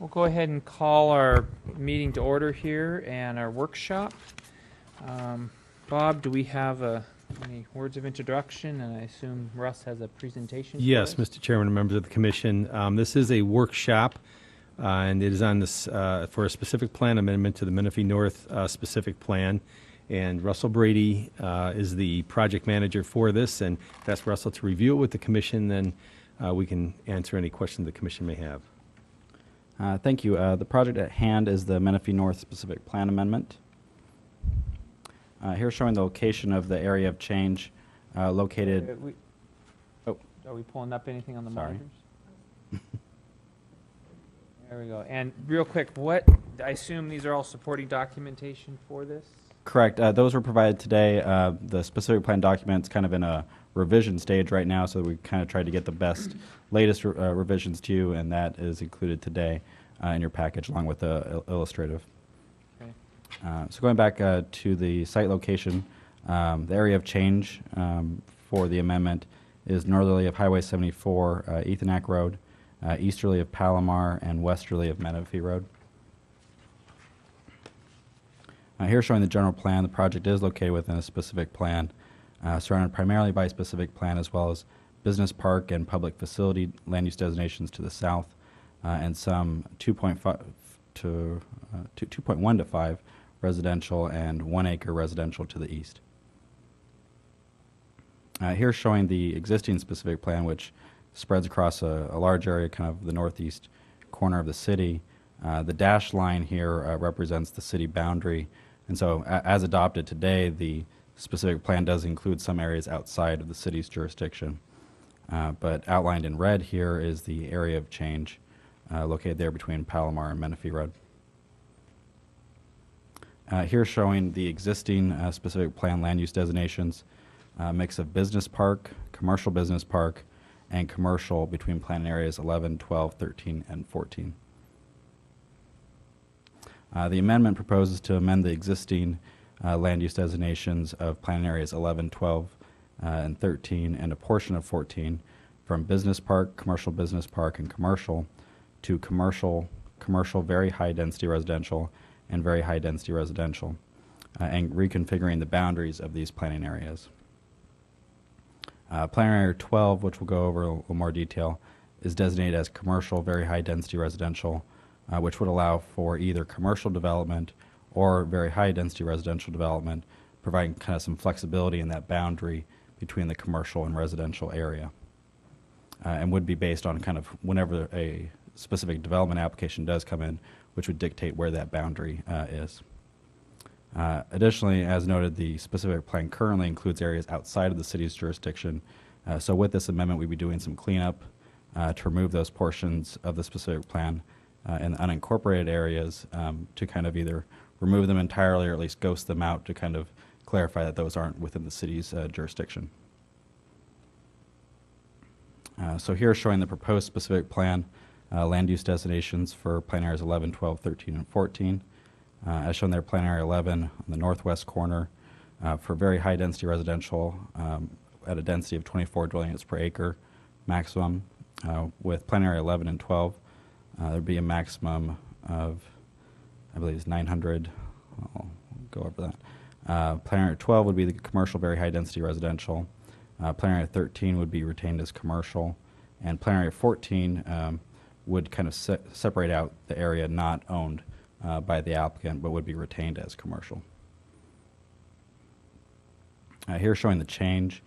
We'll go ahead and call our meeting to order here and our workshop. Bob, do we have any words of introduction? And I assume Russ has a presentation for Yes, us. Mr. Chairman and members of the Commission. This is a workshop, and it is on this for a specific plan amendment to the Menifee North specific plan. And Russell Brady is the project manager for this, and I've asked Russell to review it with the Commission, then we can answer any questions the Commission may have. Thank you. The project at hand is the Menifee North Specific Plan Amendment. Here showing the location of the area of change located... Are we pulling up anything on the Sorry. monitors? There we go. And real quick, I assume these are all supporting documentation for this? Correct. Those were provided today. The specific plan document's kind of in a revision stage right now, so we kind of tried to get the latest revisions to you, and that is included today in your package along with the illustrative. Okay. So going back to the site location, the area of change for the amendment is northerly of Highway 74, Ethonac Road, easterly of Palomar, and westerly of Menifee Road. Here showing the general plan, the project is located within a specific plan, surrounded primarily by a specific plan as well as business park and public facility land use designations to the south, and some 2.1 to 5 residential and 1 acre residential to the east. Here showing the existing specific plan, which spreads across a large area, kind of the northeast corner of the city. The dashed line here represents the city boundary. And so as adopted today, the specific plan does include some areas outside of the city's jurisdiction. But outlined in red here is the area of change located there between Palomar and Menifee Road. Here showing the existing specific plan land use designations, mix of business park, commercial business park, and commercial between plan areas 11, 12, 13, and 14. The amendment proposes to amend the existing land use designations of plan areas 11, 12, and 13, and a portion of 14 from business park, and commercial to commercial, very high density residential, and very high density residential, and reconfiguring the boundaries of these planning areas. Plan area 12, which we'll go over in a little more detail, is designated as commercial, very high density residential, which would allow for either commercial development or very high density residential development, providing kind of some flexibility in that boundary between the commercial and residential area, and would be based on kind of whenever a specific development application does come in, which would dictate where that boundary is. Additionally, as noted, the specific plan currently includes areas outside of the city's jurisdiction. So with this amendment, we'd be doing some cleanup to remove those portions of the specific plan in the unincorporated areas to kind of either remove them entirely or at least ghost them out to kind of clarify that those aren't within the city's jurisdiction. So here showing the proposed specific plan land use designations for plan areas 11, 12, 13, and 14. As shown there, plan area 11 on the northwest corner for very high density residential at a density of 24 dwelling units per acre maximum. With plan area 11 and 12, there'd be a maximum of, I believe it's 900. I'll go over that. Plan area 12 would be the commercial, very high density residential. Plan area 13 would be retained as commercial. And plan area 14 would kind of separate out the area not owned by the applicant, but would be retained as commercial. Here showing the change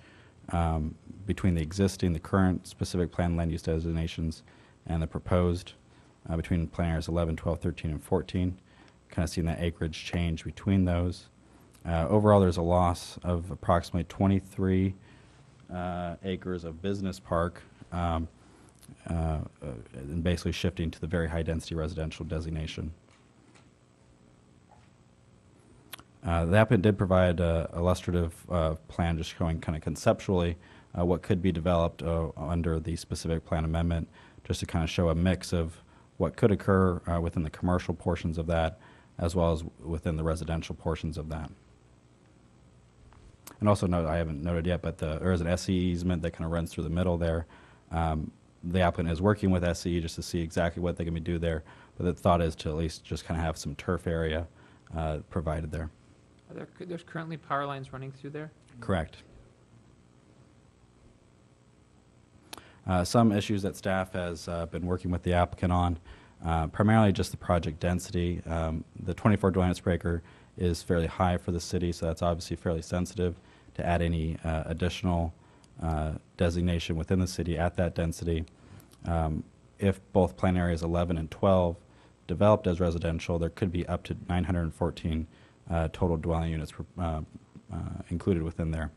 between the current specific plan land use designations and the proposed between plan areas 11, 12, 13, and 14. Kind of seeing that acreage change between those. Overall, there's a loss of approximately 23 acres of business park, and basically shifting to the very high density residential designation. The applicant did provide an illustrative plan just showing kind of conceptually what could be developed under the specific plan amendment, just to kind of show a mix of what could occur within the commercial portions of that as well as within the residential portions of that. And also note, I haven't noted yet, but there is an SE easement that kind of runs through the middle there. the applicant is working with SCE just to see exactly what they can do there, but the thought is to at least just kind of have some turf area provided there. There's currently power lines running through there? Correct. Some issues that staff has been working with the applicant on, primarily just the project density. The 24 dwelling units per acre is fairly high for the city, so that's obviously fairly sensitive to add any additional designation within the city at that density. If both plan areas 11 and 12 developed as residential, there could be up to 914 total dwelling units included within there.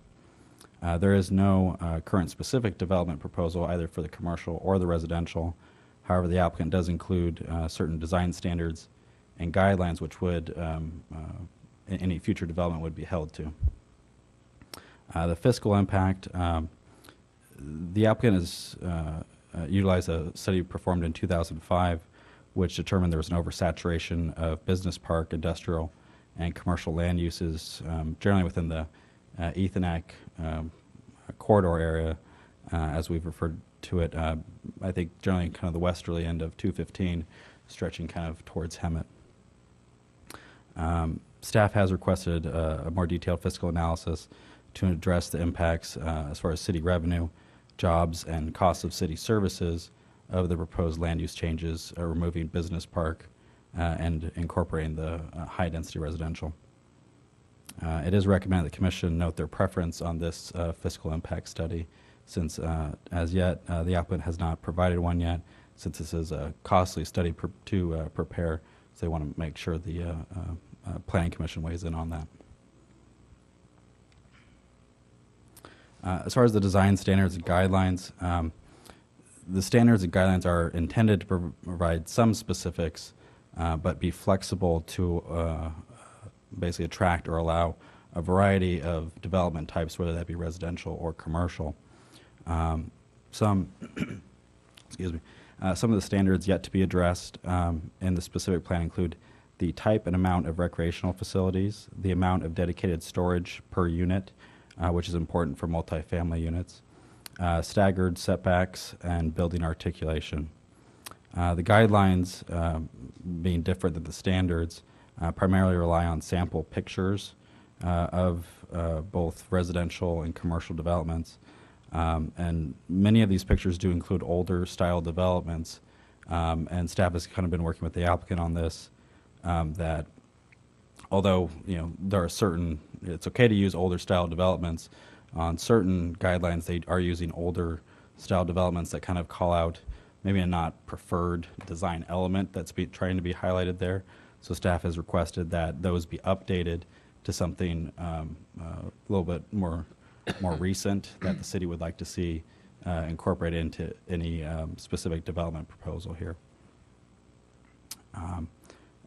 There is no current specific development proposal either for the commercial or the residential. However, the applicant does include certain design standards and guidelines which would, any future development would be held to. The fiscal impact, the applicant has utilized a study performed in 2005 which determined there was an oversaturation of business park, industrial, and commercial land uses generally within the Ethonac corridor area, as we've referred to it, I think generally kind of the westerly end of 215, stretching kind of towards Hemet. Staff has requested a more detailed fiscal analysis to address the impacts as far as city revenue, jobs, and costs of city services of the proposed land use changes, removing business park and incorporating the high-density residential. It is recommended the Commission note their preference on this fiscal impact study, since as yet the applicant has not provided one yet, since this is a costly study to prepare, so they want to make sure the Planning Commission weighs in on that. As far as the design standards and guidelines, the standards and guidelines are intended to provide some specifics, but be flexible to basically attract or allow a variety of development types, whether that be residential or commercial. Some excuse me, some of the standards yet to be addressed in the specific plan include the type and amount of recreational facilities, the amount of dedicated storage per unit, which is important for multifamily units, staggered setbacks, and building articulation. The guidelines, being different than the standards, primarily rely on sample pictures of both residential and commercial developments. And many of these pictures do include older style developments, and staff has kind of been working with the applicant on this, that although there are certain, it's okay to use older style developments, on certain guidelines they are using older style developments that kind of call out maybe a not preferred design element that's trying to be highlighted there. So staff has requested that those be updated to something a little bit more recent that the city would like to see incorporated into any specific development proposal here.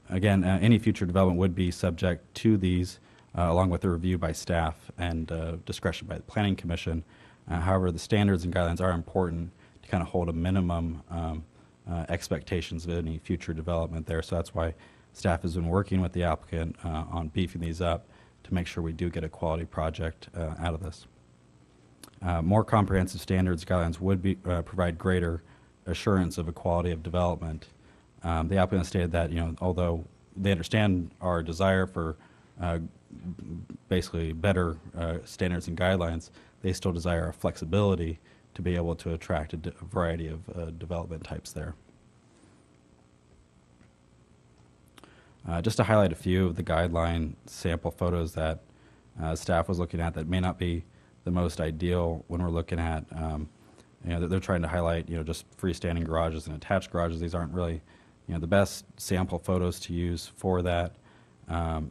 Again, any future development would be subject to these, along with a review by staff and discretion by the Planning Commission. However, the standards and guidelines are important to kind of hold a minimum expectations of any future development there. So that's why staff has been working with the applicant on beefing these up to make sure we do get a quality project out of this. More comprehensive standards guidelines would be provide greater assurance of a quality of development. The applicant stated that although they understand our desire for basically better standards and guidelines, they still desire a flexibility to be able to attract a variety of development types there. Just to highlight a few of the guideline sample photos that staff was looking at that may not be the most ideal when we're looking at, they're trying to highlight, just freestanding garages and attached garages. These aren't really, the best sample photos to use for that,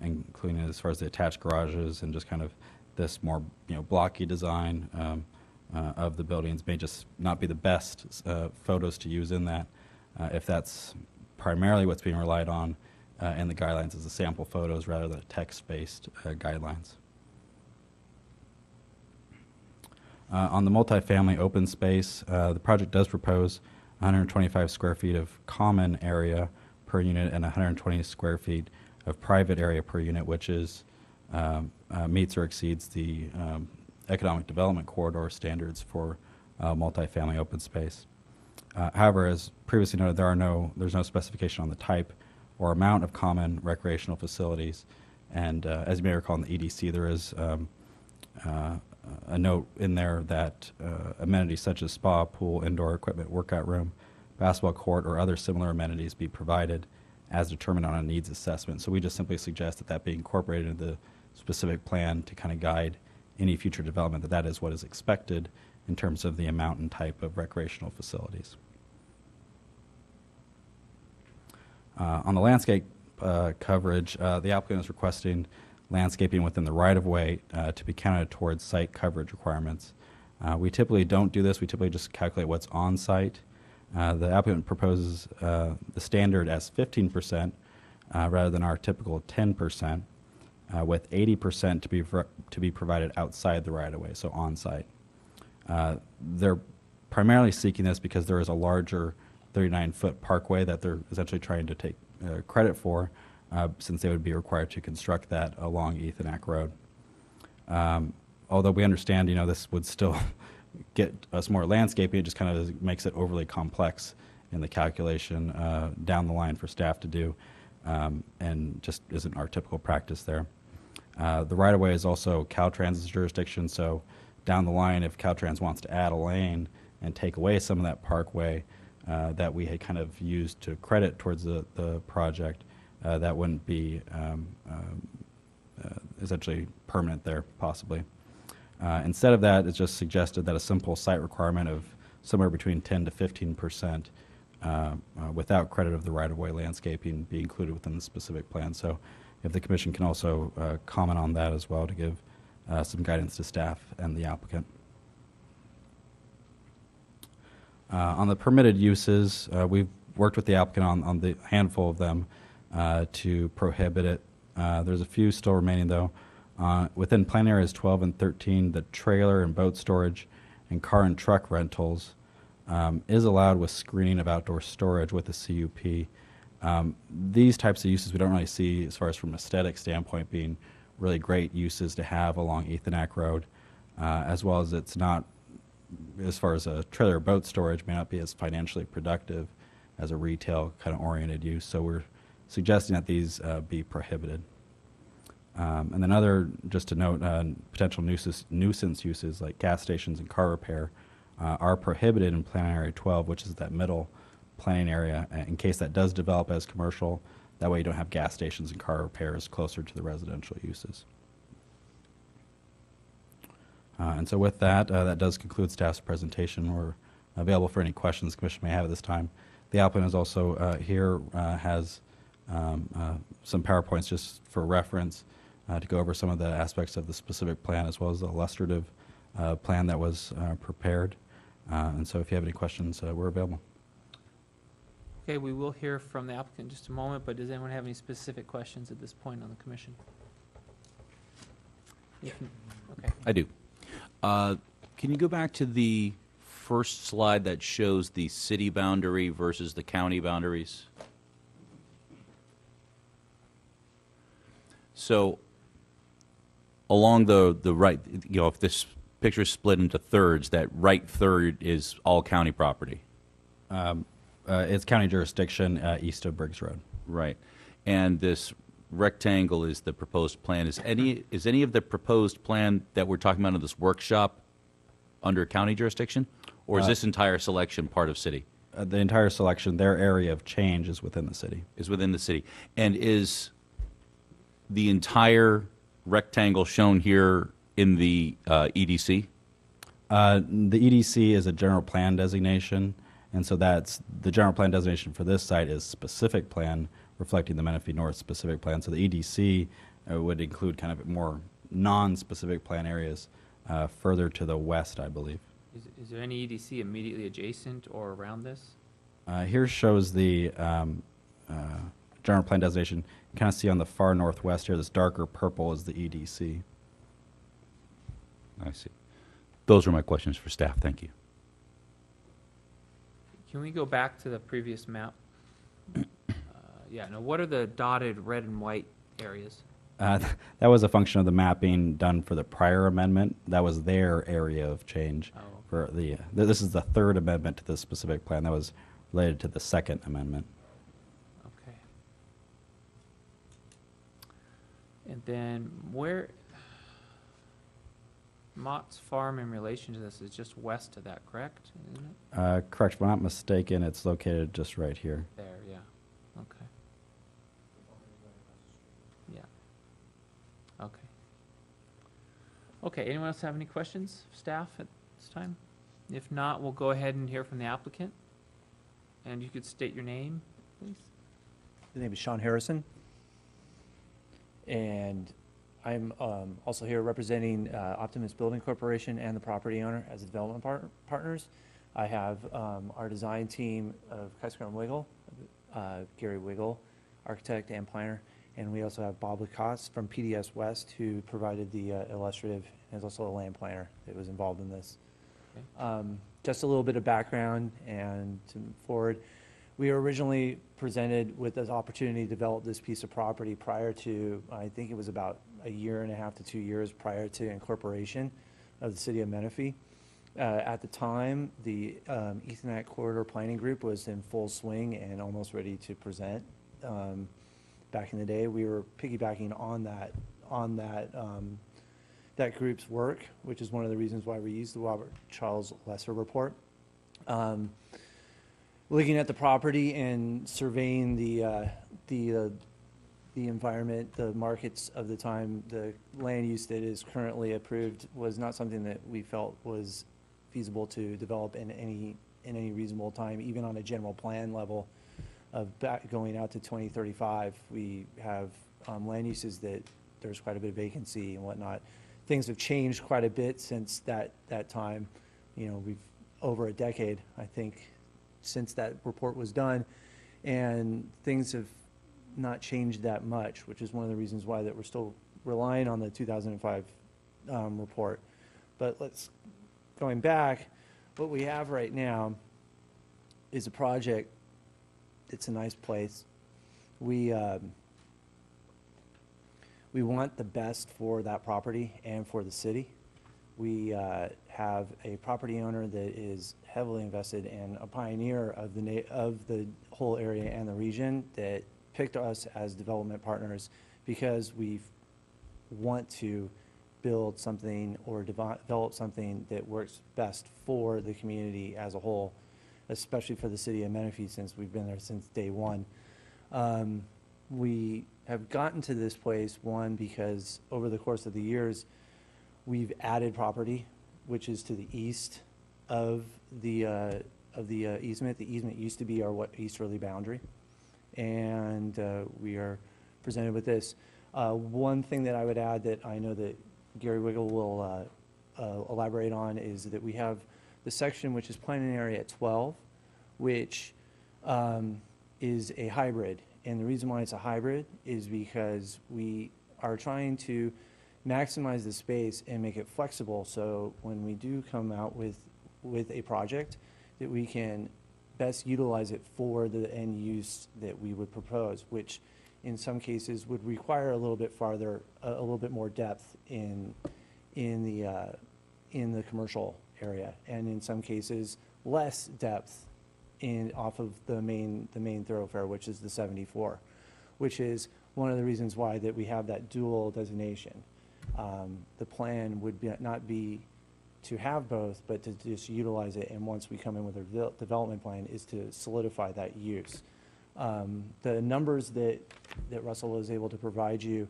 including as far as the attached garages and just kind of this more, blocky design of the buildings may just not be the best photos to use in that. If that's primarily what's being relied on in the guidelines is the sample photos rather than text-based guidelines. On the multifamily open space, the project does propose 125 square feet of common area per unit and 120 square feet of private area per unit, which is meets or exceeds the economic development corridor standards for multifamily open space. However, as previously noted, there's no specification on the type or amount of common recreational facilities. And as you may recall in the EDC, there is a note in there that amenities such as spa, pool, indoor equipment, workout room, basketball court, or other similar amenities be provided as determined on a needs assessment. So we just simply suggest that that be incorporated into the specific plan to kind of guide any future development, that is what is expected in terms of the amount and type of recreational facilities. On the landscape coverage, the applicant is requesting landscaping within the right-of-way to be counted towards site coverage requirements. We typically don't do this. We typically just calculate what's on site. The applicant proposes the standard as 15% rather than our typical 10%, with 80% to be provided outside the right-of-way, so on site. They're primarily seeking this because there is a larger 39-foot parkway that they're essentially trying to take credit for, since they would be required to construct that along Ethonac Road. Although we understand, this would still get us more landscaping, it just kind of makes it overly complex in the calculation down the line for staff to do, and just isn't our typical practice there. The right-of-way is also Caltrans's jurisdiction, so down the line, if Caltrans wants to add a lane and take away some of that parkway that we had kind of used to credit towards the project, that wouldn't be essentially permanent there, possibly. Instead of that, it's just suggested that a simple site requirement of somewhere between 10 to 15% without credit of the right-of-way landscaping be included within the specific plan. So if the commission can also comment on that as well to give some guidance to staff and the applicant. On the permitted uses, we've worked with the applicant on the handful of them to prohibit it. There's a few still remaining, though. Within plan areas 12 and 13, the trailer and boat storage and car and truck rentals is allowed with screening of outdoor storage with a CUP. These types of uses we don't really see, as far as from an aesthetic standpoint, being really great uses to have along Ethonac Road, as well as it's not, as far as a trailer or boat storage, may not be as financially productive as a retail kind of oriented use. So we're suggesting that these be prohibited. And then just to note, potential nuisance uses like gas stations and car repair are prohibited in Plan Area 12, which is that middle planning area, in case that does develop as commercial. That way you don't have gas stations and car repairs closer to the residential uses. And so with that, that does conclude staff's presentation. We're available for any questions the commission may have at this time. The applicant is also here, has some PowerPoints just for reference to go over some of the aspects of the specific plan, as well as the illustrative plan that was prepared. And so if you have any questions, we're available. Okay, we will hear from the applicant in just a moment, but does anyone have any specific questions at this point on the commission? Okay. I do. Can you go back to the first slide that shows the city boundary versus the county boundaries? So along the right, if this picture is split into thirds, that right third is all county property. It's county jurisdiction east of Briggs Road. Right. And this rectangle is the proposed plan. Is any of the proposed plan that we're talking about in this workshop under county jurisdiction? Or is this entire selection part of city? The entire selection, their area of change is within the city. Is within the city. And is the entire rectangle shown here in the EDC? The EDC is a general plan designation, and so that's the general plan designation for this site is specific plan, reflecting the Menifee North specific plan. So the EDC would include kind of more non-specific plan areas further to the west, I believe. Is there any EDC immediately adjacent or around this? Here shows the general plan designation. You kind of see on the far northwest here, this darker purple is the EDC. I see. Those are my questions for staff. Thank you. Can we go back to the previous map? Yeah, now what are the dotted red and white areas? That was a function of the mapping done for the prior amendment. That was their area of change. Oh, for this is the third amendment to this specific plan that was related to the second amendment. Okay. And then where, Mott's Farm in relation to this is just west of that, correct? Isn't it? Correct, if I'm not mistaken, it's located just right here. There, yeah. Okay. Yeah. Okay. Okay, anyone else have any questions, staff, at this time? If not, we'll go ahead and hear from the applicant. And you could state your name, please. The name is Sean Harrison, and I'm also here representing Optimus Building Corporation and the property owner as the development partners. I have our design team of Kaiser and Wiggle, Gary Wiggle, architect and planner, and we also have Bob Lacoste from PDS West, who provided the illustrative, and is also a land planner that was involved in this. Okay. Just a little bit of background and to move forward. We were originally presented with this opportunity to develop this piece of property prior to, I think it was about a year and a half to 2 years prior to incorporation of the city of Menifee. At the time, the Ethernet Corridor Planning Group was in full swing and almost ready to present. Back in the day, we were piggybacking on that group's work, which is one of the reasons why we used the Robert Charles Lesser report. Looking at the property and surveying the environment, the markets of the time, the land use that is currently approved was not something that we felt was feasible to develop in any reasonable time, even on a general plan level of going out to 2035. We have land uses that there's quite a bit of vacancy and whatnot. Things have changed quite a bit since that time. You know, we've over a decade, I think, since that report was done, and things have not changed that much, which is one of the reasons why that we're still relying on the 2005 report. But going back, what we have right now is a project. It's a nice place. We want the best for that property and for the city. We have a property owner that is heavily invested and a pioneer of the whole area and the region that picked us as development partners because we want to build something or develop something that works best for the community as a whole, especially for the city of Menifee, since we've been there since day one. We have gotten to this place, one, because over the course of the years, we've added property, which is to the east of the easement. The easement used to be our easterly boundary, and we are presented with this. One thing that I would add that I know that Gary Wiggle will elaborate on is that we have the section which is planning area at 12, which is a hybrid. And the reason why it's a hybrid is because we are trying to maximize the space and make it flexible, so when we do come out with a project, that we can best utilize it for the end use that we would propose, which in some cases would require a little bit farther, a little bit more depth in the commercial area, and in some cases less depth off of the main thoroughfare, which is the 74, which is one of the reasons why that we have that dual designation. The plan would not be to have both, but to just utilize it, and once we come in with a development plan, is to solidify that use. The numbers that Russell was able to provide you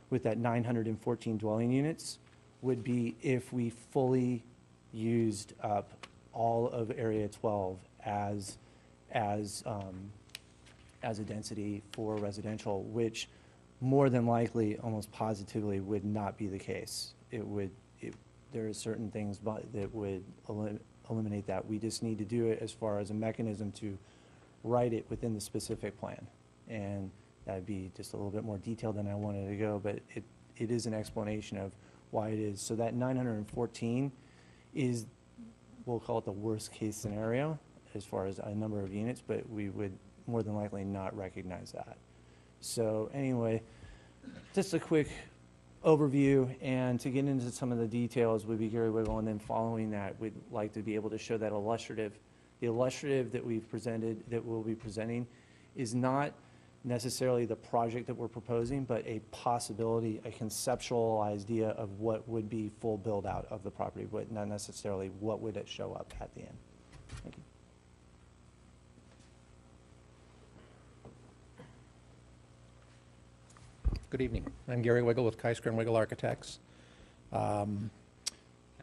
with that 914 dwelling units would be if we fully used up all of Area 12 as a density for residential, which more than likely, almost positively, would not be the case. There are certain things that would eliminate that. We just need to do it as far as a mechanism to write it within the specific plan. And that'd be just a little bit more detailed than I wanted to go, but it is an explanation of why it is. So that 914 is, we'll call it the worst case scenario as far as a number of units, but we would more than likely not recognize that. So anyway, just a quick overview, and to get into some of the details would be Gary Wiggle, and then following that, we'd like to be able to show that illustrative. The illustrative that we've presented, that we'll be presenting, is not necessarily the project that we're proposing, but a possibility, a conceptual idea of what would be full build-out of the property, but not necessarily what would it show up at the end. Thank you. Good evening. I'm Gary Wiggle with Keisker and Wiggle Architects. Can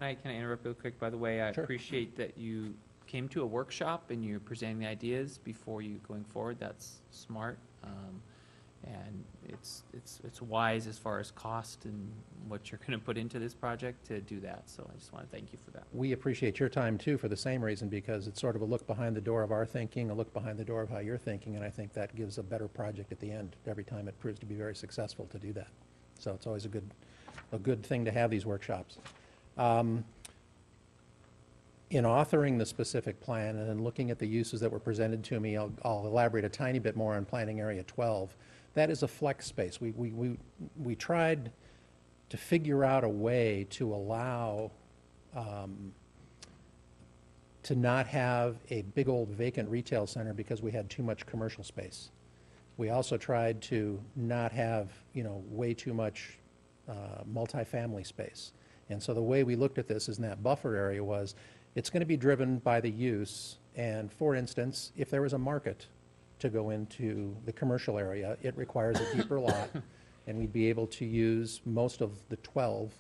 I interrupt real quick? By the way, I Sure. appreciate that you came to a workshop and you're presenting the ideas before you going forward. That's smart. And it's wise as far as cost and what you're going to put into this project to do that. So I just want to thank you for that. We appreciate your time, too, for the same reason, because it's sort of a look behind the door of our thinking, a look behind the door of how you're thinking, and I think that gives a better project at the end every time it proves to be very successful to do that. So it's always a good thing to have these workshops. In authoring the specific plan and then looking at the uses that were presented to me, I'll elaborate a tiny bit more on Planning Area 12. That is a flex space. We tried to figure out a way to allow to not have a big old vacant retail center because we had too much commercial space. We also tried to not have, way too much multifamily space. And so the way we looked at this in that buffer area was, it's going to be driven by the use. And for instance, if there was a market to go into the commercial area, it requires a deeper lot, and we'd be able to use most of the 12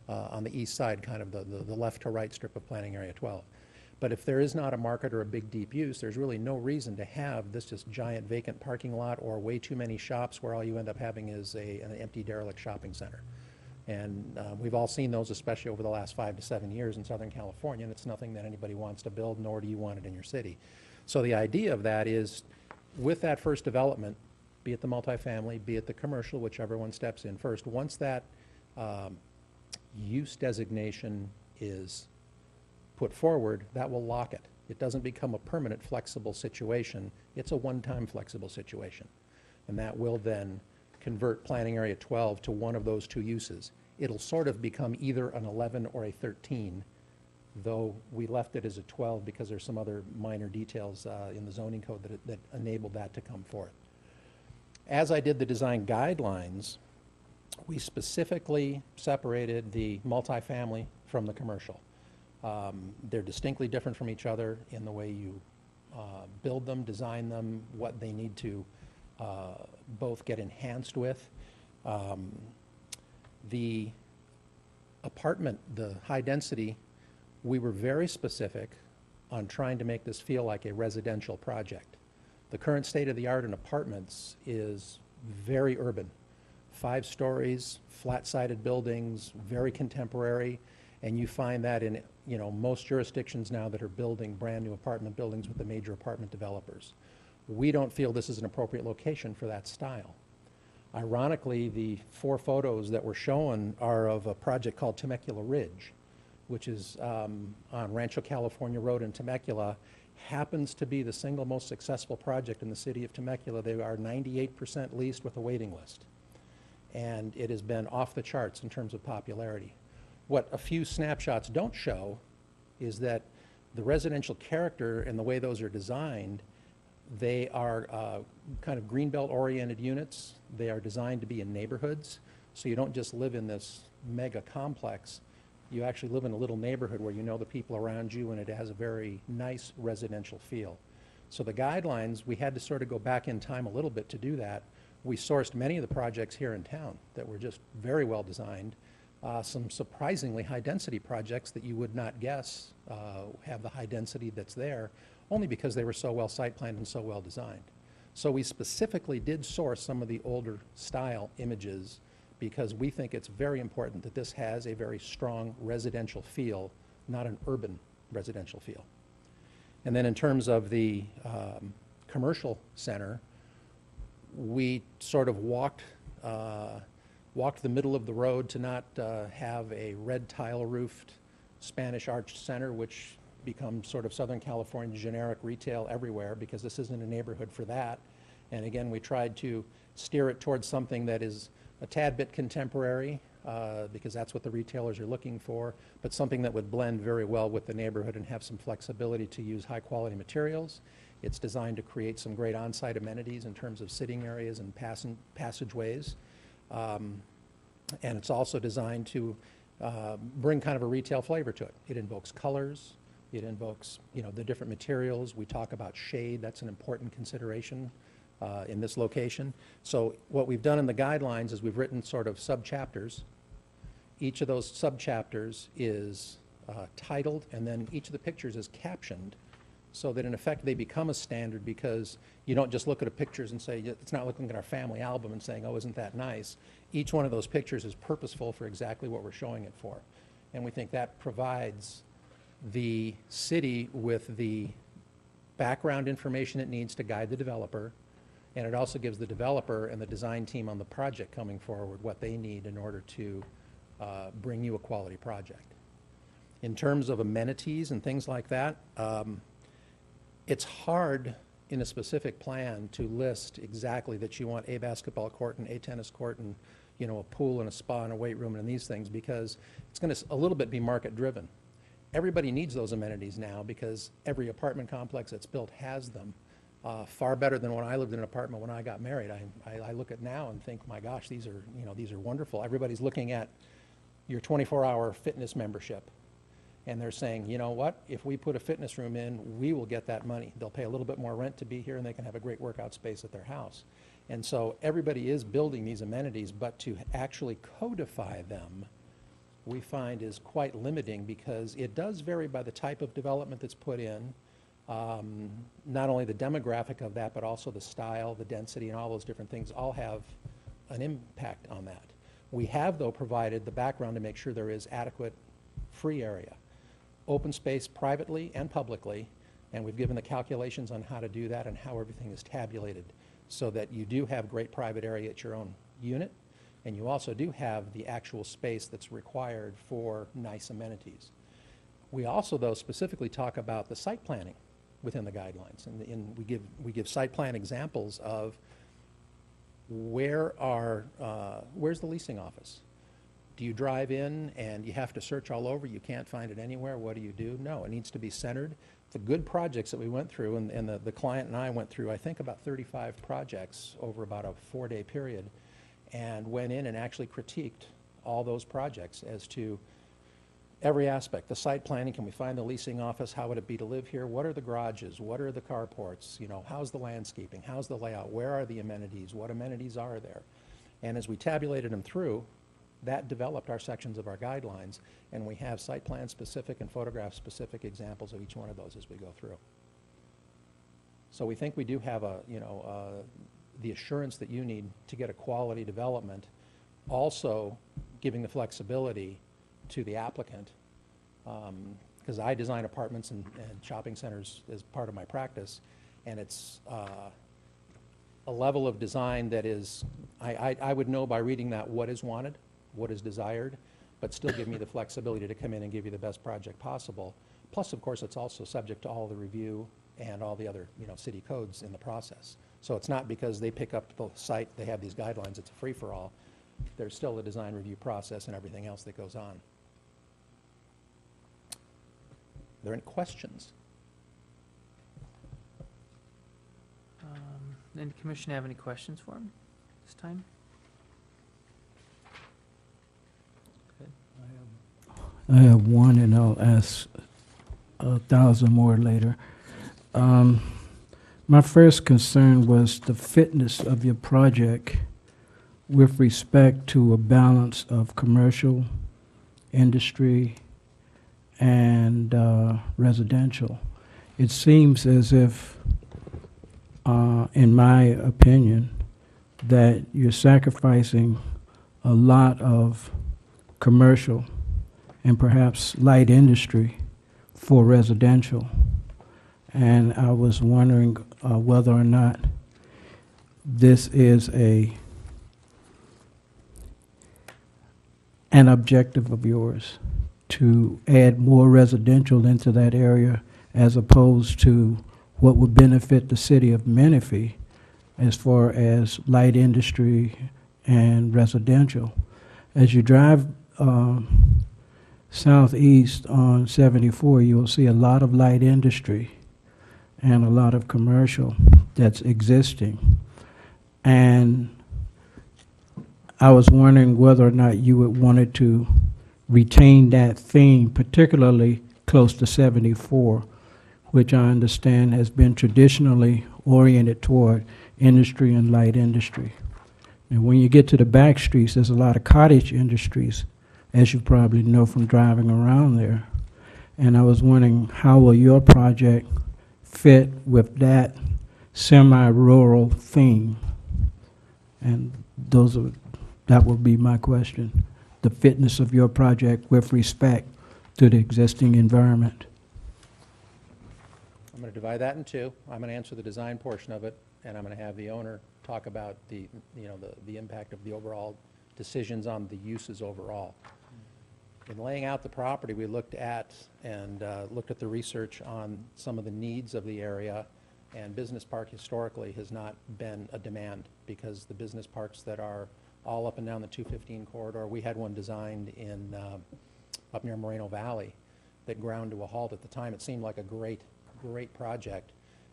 on the east side, kind of the left to right strip of Planning Area 12. But if there is not a market or a big deep use, there's really no reason to have this just giant vacant parking lot or way too many shops where all you end up having is an empty derelict shopping center. And we've all seen those, especially over the last 5 to 7 years in Southern California, and it's nothing that anybody wants to build, nor do you want it in your city. So the idea of that is, with that first development, be it the multifamily, be it the commercial, whichever one steps in first, once that use designation is put forward, that will lock it. It doesn't become a permanent flexible situation. It's a one-time flexible situation. And that will then convert Planning Area 12 to one of those two uses. It'll sort of become either an 11 or a 13, though we left it as a 12 because there's some other minor details in the zoning code that enabled that to come forth. As I did the design guidelines, we specifically separated the multifamily from the commercial. They're distinctly different from each other in the way you build them, design them, what they need to both get enhanced with. The apartment, the high density, we were very specific on trying to make this feel like a residential project. The current state of the art in apartments is very urban. 5 stories, flat-sided buildings, very contemporary, and you find that in most jurisdictions now that are building brand new apartment buildings with the major apartment developers. We don't feel this is an appropriate location for that style. Ironically, the 4 photos that were shown are of a project called Temecula Ridge, which is on Rancho California Road in Temecula, happens to be the single most successful project in the city of Temecula. They are 98% leased with a waiting list. And it has been off the charts in terms of popularity. What a few snapshots don't show is that the residential character and the way those are designed, they are kind of greenbelt-oriented units. They are designed to be in neighborhoods, so you don't just live in this mega complex. You actually live in a little neighborhood where you know the people around you, and it has a very nice residential feel. So the guidelines, we had to sort of go back in time a little bit to do that. We sourced many of the projects here in town that were just very well designed. Some surprisingly high-density projects that you would not guess have the high density that's there, only because they were so well site-planned and so well designed. So we specifically did source some of the older style images because we think it's very important that this has a very strong residential feel, not an urban residential feel. And then in terms of the commercial center, we sort of walked the middle of the road to not have a red tile roofed Spanish arched center, which becomes sort of Southern California generic retail everywhere, because this isn't a neighborhood for that. And again, we tried to steer it towards something that is a tad bit contemporary, because that's what the retailers are looking for, but something that would blend very well with the neighborhood and have some flexibility to use high-quality materials. It's designed to create some great on-site amenities in terms of sitting areas and passageways. And it's also designed to bring kind of a retail flavor to it. It invokes colors. It invokes, the different materials. We talk about shade. That's an important consideration in this location. So what we've done in the guidelines is we've written sort of sub-chapters. Each of those sub-chapters is titled, and then each of the pictures is captioned, so that in effect they become a standard, because you don't just look at the pictures and say, it's not looking at our family album and saying, oh, isn't that nice? Each one of those pictures is purposeful for exactly what we're showing it for. And we think that provides the city with the background information it needs to guide the developer, and it also gives the developer and the design team on the project coming forward what they need in order to bring you a quality project. In terms of amenities and things like that, it's hard in a specific plan to list exactly that you want a basketball court and a tennis court and a pool and a spa and a weight room and these things, because it's going to a little bit be market driven. Everybody needs those amenities now because every apartment complex that's built has them. Far better than when I lived in an apartment when I got married. I look at now and think, my gosh, these are wonderful. Everybody's looking at your 24-hour fitness membership, and they're saying, you know what, if we put a fitness room in, we will get that money. They'll pay a little bit more rent to be here, and they can have a great workout space at their house. And so everybody is building these amenities, but to actually codify them, we find is quite limiting, because it does vary by the type of development that's put in, not only the demographic of that, but also the style, the density, and all those different things all have an impact on that. We have, though, provided the background to make sure there is adequate free area, open space privately and publicly, and we've given the calculations on how to do that and how everything is tabulated, so that you do have great private area at your own unit, and you also do have the actual space that's required for nice amenities. We also, though, specifically talk about the site planning within the guidelines, and we give site plan examples of where's the leasing office? Do you drive in and you have to search all over, you can't find it anywhere, what do you do? No, it needs to be centered. The good projects that we went through, and the client and I went through, I think, about 35 projects over about a 4-day period, and went in and actually critiqued all those projects as to every aspect. The site planning, can we find the leasing office? How would it be to live here? What are the garages? What are the carports? How's the landscaping? How's the layout? Where are the amenities? What amenities are there? And as we tabulated them through, that developed our sections of our guidelines, and we have site plan specific and photograph specific examples of each one of those as we go through. So we think we do have the assurance that you need to get a quality development, also giving the flexibility to the applicant, because I design apartments and shopping centers as part of my practice, and it's a level of design that is, I would know by reading that what is wanted, what is desired, but still give me the flexibility to come in and give you the best project possible. Plus, of course, it's also subject to all the review and all the other city codes in the process. So it's not because they pick up the site, they have these guidelines, it's a free-for-all. There's still a design review process and everything else that goes on. Are there any questions? Any commission have any questions for him this time? Good. I have one, and I'll ask 1,000 more later. My first concern was the fitness of your project with respect to a balance of commercial, industry, and residential. It seems as if, in my opinion, that you're sacrificing a lot of commercial and perhaps light industry for residential. And I was wondering whether or not this is an objective of yours to add more residential into that area, as opposed to what would benefit the city of Menifee as far as light industry and residential. As you drive southeast on 74, you will see a lot of light industry and a lot of commercial that's existing. And I was wondering whether or not you would wanted to retain that theme, particularly close to 74, which I understand has been traditionally oriented toward industry and light industry. And when you get to the back streets, there's a lot of cottage industries, as you probably know from driving around there. And I was wondering, how will your project fit with that semi-rural theme? And that would be my question, the fitness of your project with respect to the existing environment. I'm going to divide that in two. I'm going to answer the design portion of it, and I'm going to have the owner talk about the impact of the overall decisions on the uses overall. In laying out the property, we looked at the research on some of the needs of the area, and business park historically has not been a demand because the business parks that are all up and down the 215 corridor, we had one designed in up near Moreno Valley that ground to a halt. At the time, it seemed like a great project,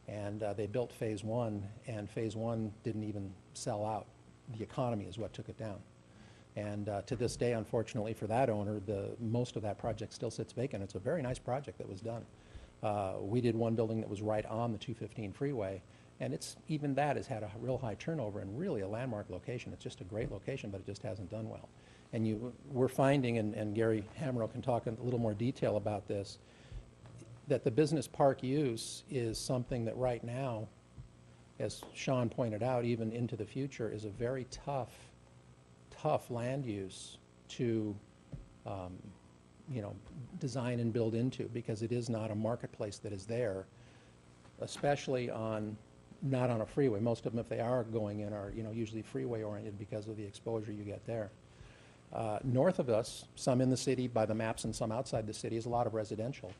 and they built phase one, and phase one didn't even sell out. The economy is what took it down. And to this day, unfortunately for that owner, most of that project still sits vacant. It's a very nice project that was done. We did one building that was right on the 215 freeway, and even that has had a real high turnover and really a landmark location. It's just a great location, but it just hasn't done well. And we're finding, and Gary Hammerl can talk in a little more detail about this, that the business park use is something that right now, as Sean pointed out, even into the future, is a very tough land use to design and build into, because it is not a marketplace that is there, especially not on a freeway. Most of them, if they are going in, are usually freeway oriented because of the exposure you get there. North of us, some in the city by the maps and some outside the city, is a lot of residential.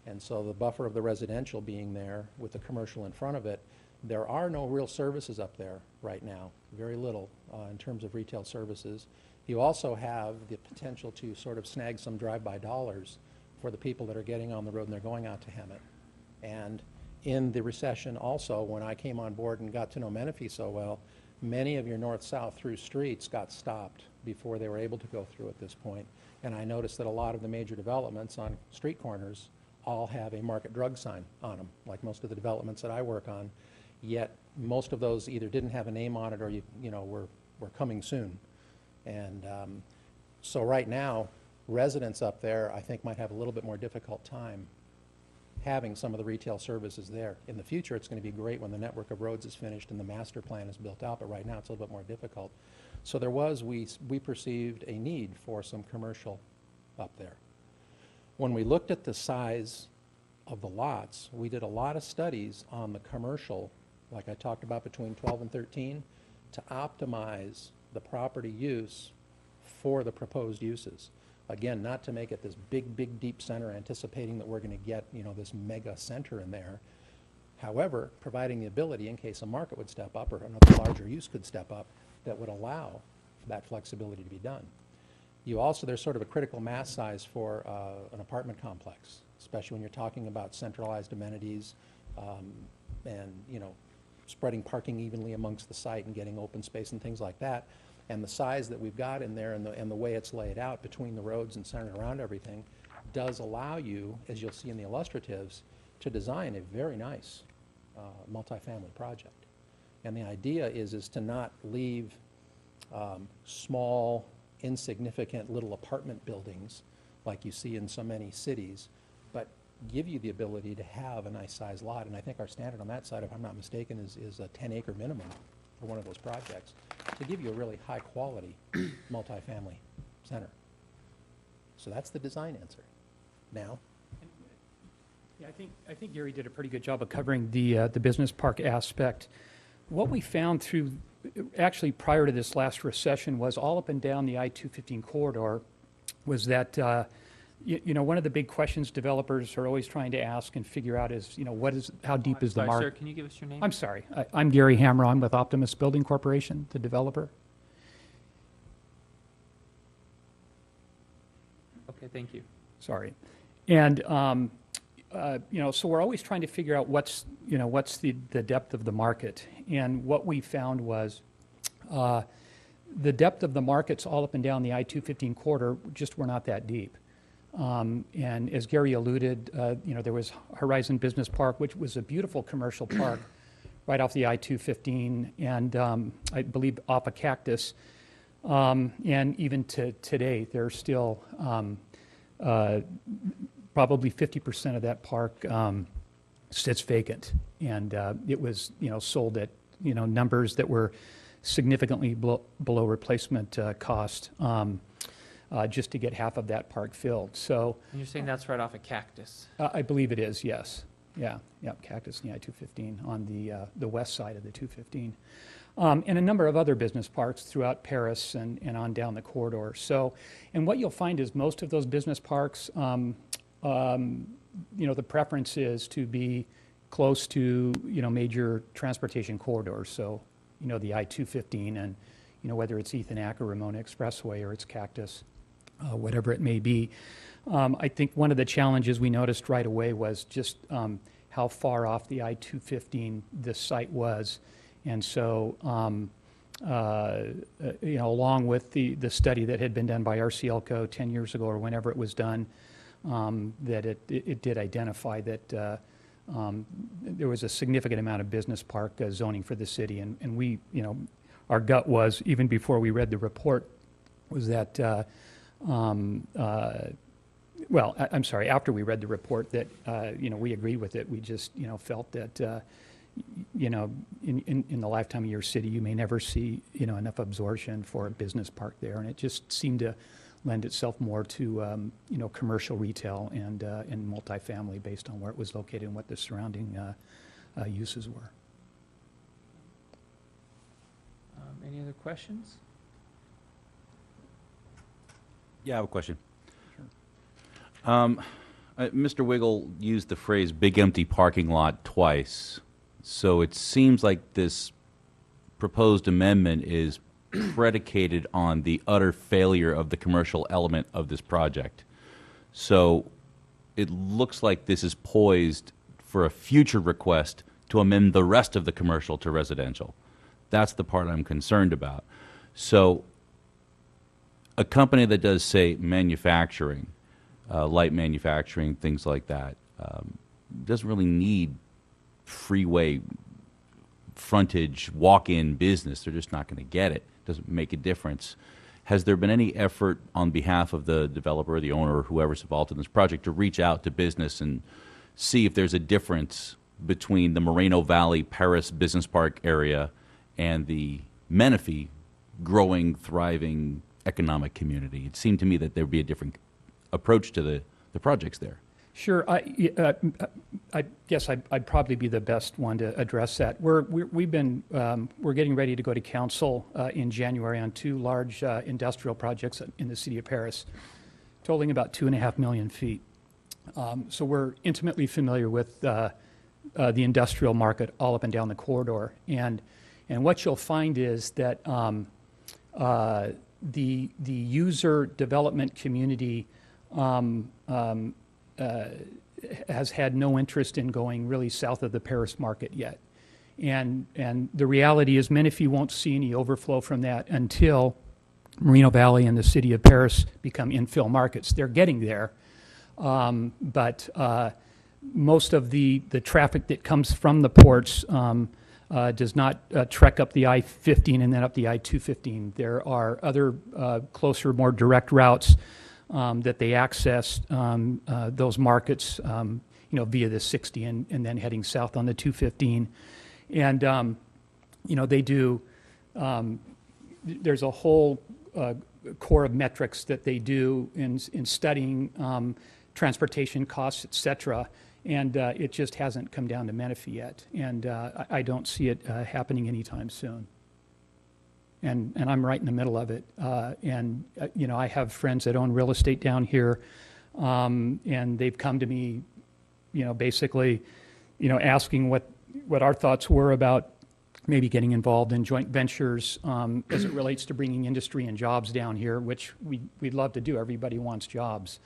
And so the buffer of the residential being there with the commercial in front of it, there are no real services up there right now, very little in terms of retail services. You also have the potential to sort of snag some drive-by dollars for the people that are getting on the road and they're going out to Hemet. And in the recession also, when I came on board and got to know Menifee so well, many of your north-south through streets got stopped before they were able to go through at this point. And I noticed that a lot of the major developments on street corners all have a market drug sign on them, like most of the developments that I work on. Yet most of those either didn't have a name on it or were coming soon. And so right now, residents up there, I think, might have a little bit more difficult time having some of the retail services there. In the future, it's going to be great when the network of roads is finished and the master plan is built out, but right now it's a little bit more difficult. So we perceived a need for some commercial up there. When we looked at the size of the lots, we did a lot of studies on the commercial, like I talked about, between 12 and 13, to optimize the property use for the proposed uses. Again, not to make it this big, deep center, anticipating that we're going to get, this mega center in there. However, providing the ability, in case a market would step up or another larger use could step up, that would allow that flexibility to be done. There's sort of a critical mass size for an apartment complex, especially when you're talking about centralized amenities and, spreading parking evenly amongst the site and getting open space and things like that. And the size that we've got in there and the way it's laid out between the roads and centered around everything does allow you, as you'll see in the illustratives, to design a very nice multifamily project. And the idea is to not leave small, insignificant little apartment buildings like you see in so many cities, but give you the ability to have a nice sized lot. And I think our standard on that side, if I'm not mistaken, is a 10-acre minimum for one of those projects to give you a really high quality multifamily center. So that's the design answer. Now, yeah, I think Gary did a pretty good job of covering the business park aspect. What we found actually prior to this last recession was all up and down the I-215 corridor was that one of the big questions developers are always trying to ask and figure out is, how deep is the Sorry, market? sir, can you give us your name? I'm sorry. I'm Gary Hammer. I'm with Optimus Building Corporation, the developer. thank you. Sorry. And, so we're always trying to figure out what's the depth of the market. And what we found was the depth of the markets all up and down the I-215 corridor just were not that deep. And as Gary alluded, there was Horizon Business Park, which was a beautiful commercial park right off the I-215, and I believe off a Cactus. And even to today, there's still probably 50% of that park sits vacant. And it was, sold at, numbers that were significantly below replacement cost just to get half of that park filled. So And you're saying that's right off a Cactus? I believe it is, yes. Yeah, Cactus and the I-215 on the west side of the 215. And a number of other business parks throughout Paris and on down the corridor. So, and what you'll find is most of those business parks, the preference is to be close to, major transportation corridors. So, the I-215 and, whether it's Ethan Acker, Ramona Expressway, or it's Cactus, whatever it may be. I think one of the challenges we noticed right away was just how far off the I-215 this site was. And so, along with the study that had been done by RCLCO 10 years ago or whenever it was done, that it did identify that there was a significant amount of business park zoning for the city. And we, our gut was, even before we read the report, was that, I'm sorry, after we read the report that, we agreed with it. We just, felt that, in the lifetime of your city, you may never see, enough absorption for a business park there. And it just seemed to lend itself more to, commercial retail and multifamily based on where it was located and what the surrounding uses were. Any other questions? Yeah, I have a question. Mr. Wiggle used the phrase big empty parking lot twice. So it seems like this proposed amendment is predicated on the utter failure of the commercial element of this project. So it looks like this is poised for a future request to amend the rest of the commercial to residential. That's the part I'm concerned about. So a company that does, say, manufacturing, light manufacturing, things like that, doesn't really need freeway frontage, walk-in business. They're just not going to get it. Doesn't make a difference. Has there been any effort on behalf of the developer, the owner, or whoever's involved in this project to reach out to business and see if there's a difference between the Moreno Valley Paris Business Park area and the Menifee growing, thriving economic community? It seemed to me that there would be a different approach to the projects there. Sure. I guess I'd probably be the best one to address that. We're getting ready to go to council in January on two large industrial projects in the city of Paris, totaling about 2.5 million feet. So we're intimately familiar with the industrial market all up and down the corridor. And what you'll find is that the user development community has had no interest in going really south of the Paris market yet. And the reality is Menifee won't see any overflow from that until Moreno Valley and the city of Paris become infill markets. They're getting there, but most of the traffic that comes from the ports does not trek up the I-15 and then up the I-215. There are other closer, more direct routes that they access those markets, via the 60 and then heading south on the 215. And, they do, there's a whole core of metrics that they do in studying transportation costs, et cetera. And it just hasn't come down to Menifee yet. And I don't see it happening anytime soon. And I'm right in the middle of it. I have friends that own real estate down here, and they've come to me, basically, asking what our thoughts were about maybe getting involved in joint ventures as it relates to bringing industry and jobs down here, which we'd love to do. Everybody wants jobs.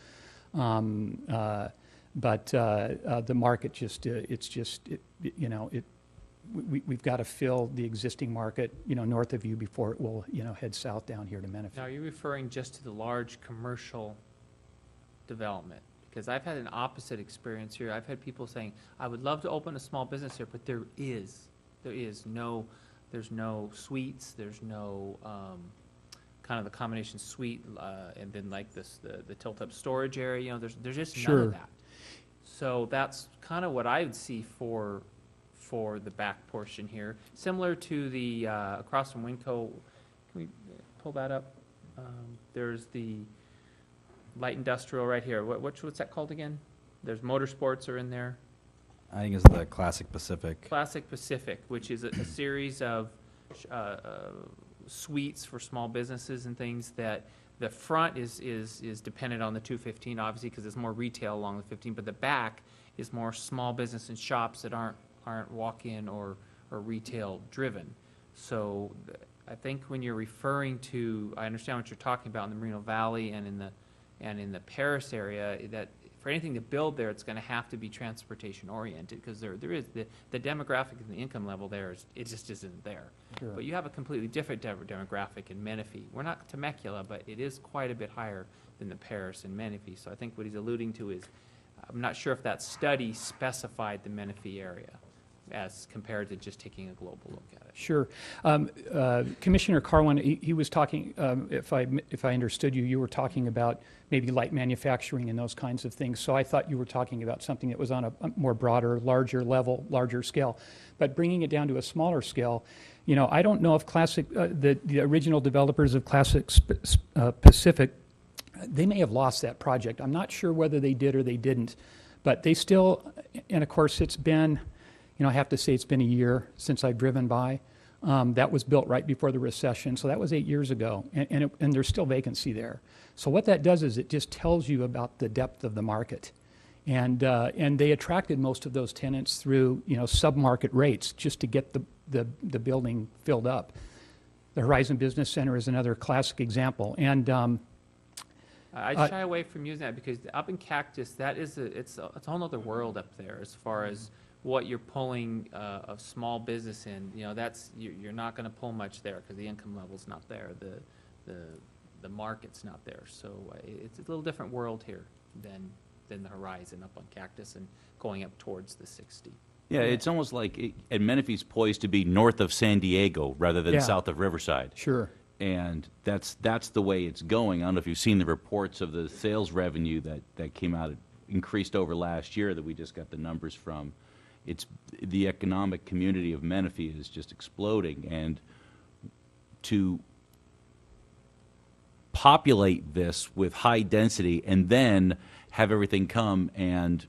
But the market just, we've got to fill the existing market, north of you before it will, head south down here to Menifee. Now, are you referring just to the large commercial development? Because I've had an opposite experience here. I've had people saying, I would love to open a small business here, but there's no suites, there's no, kind of the combination suite, and then like the tilt-up storage area, there's just none Sure. of that. So that's kind of what I would see for the back portion here, similar to the, across from Winco. Can we pull that up? There's the light industrial right here. What's that called again? There's motorsports are in there. I think it's the Classic Pacific. Classic Pacific, which is a series of suites for small businesses and things that the front is dependent on the 215, obviously, because there's more retail along the 15, but the back is more small business and shops that aren't walk-in or retail driven. So I think when you're referring to, I understand what you're talking about in the Moreno Valley and in the Paris area, that for anything to build there, it's going to have to be transportation oriented, because there is the demographic and the income level there it just isn't there. Sure. But you have a completely different demographic in Menifee. We're not Temecula, but it is quite a bit higher than the Paris and Menifee. So I think what he's alluding to is, I'm not sure if that study specified the Menifee area as compared to just taking a global look at it. Sure. Commissioner Carlin, he was talking, if I understood you, you were talking about maybe light manufacturing and those kinds of things. So I thought you were talking about something that was on a more broader, larger level, larger scale. But bringing it down to a smaller scale, I don't know if the original developers of Classic Pacific, they may have lost that project. I'm not sure whether they did or they didn't. But they still, and of course it's been, I have to say it's been a year since I've driven by. That was built right before the recession, so that was 8 years ago, and there's still vacancy there. So what that does is it just tells you about the depth of the market. And they attracted most of those tenants through, sub-market rates just to get the building filled up. The Horizon Business Center is another classic example. And I shy away from using that because up in Cactus, it's a whole other world up there as far as what you're pulling of small business in. You're not going to pull much there because the income level's not there, the market's not there. So it's a little different world here than the Horizon up on Cactus and going up towards the 60. Yeah, it's almost like, and Menifee's poised to be north of San Diego rather than Yeah. south of Riverside. sure. And that's the way it's going. I don't know if you've seen the reports of the sales revenue that came out, it increased over last year that we just got the numbers from. It's the economic community of Menifee is just exploding, and to populate this with high density and then have everything come and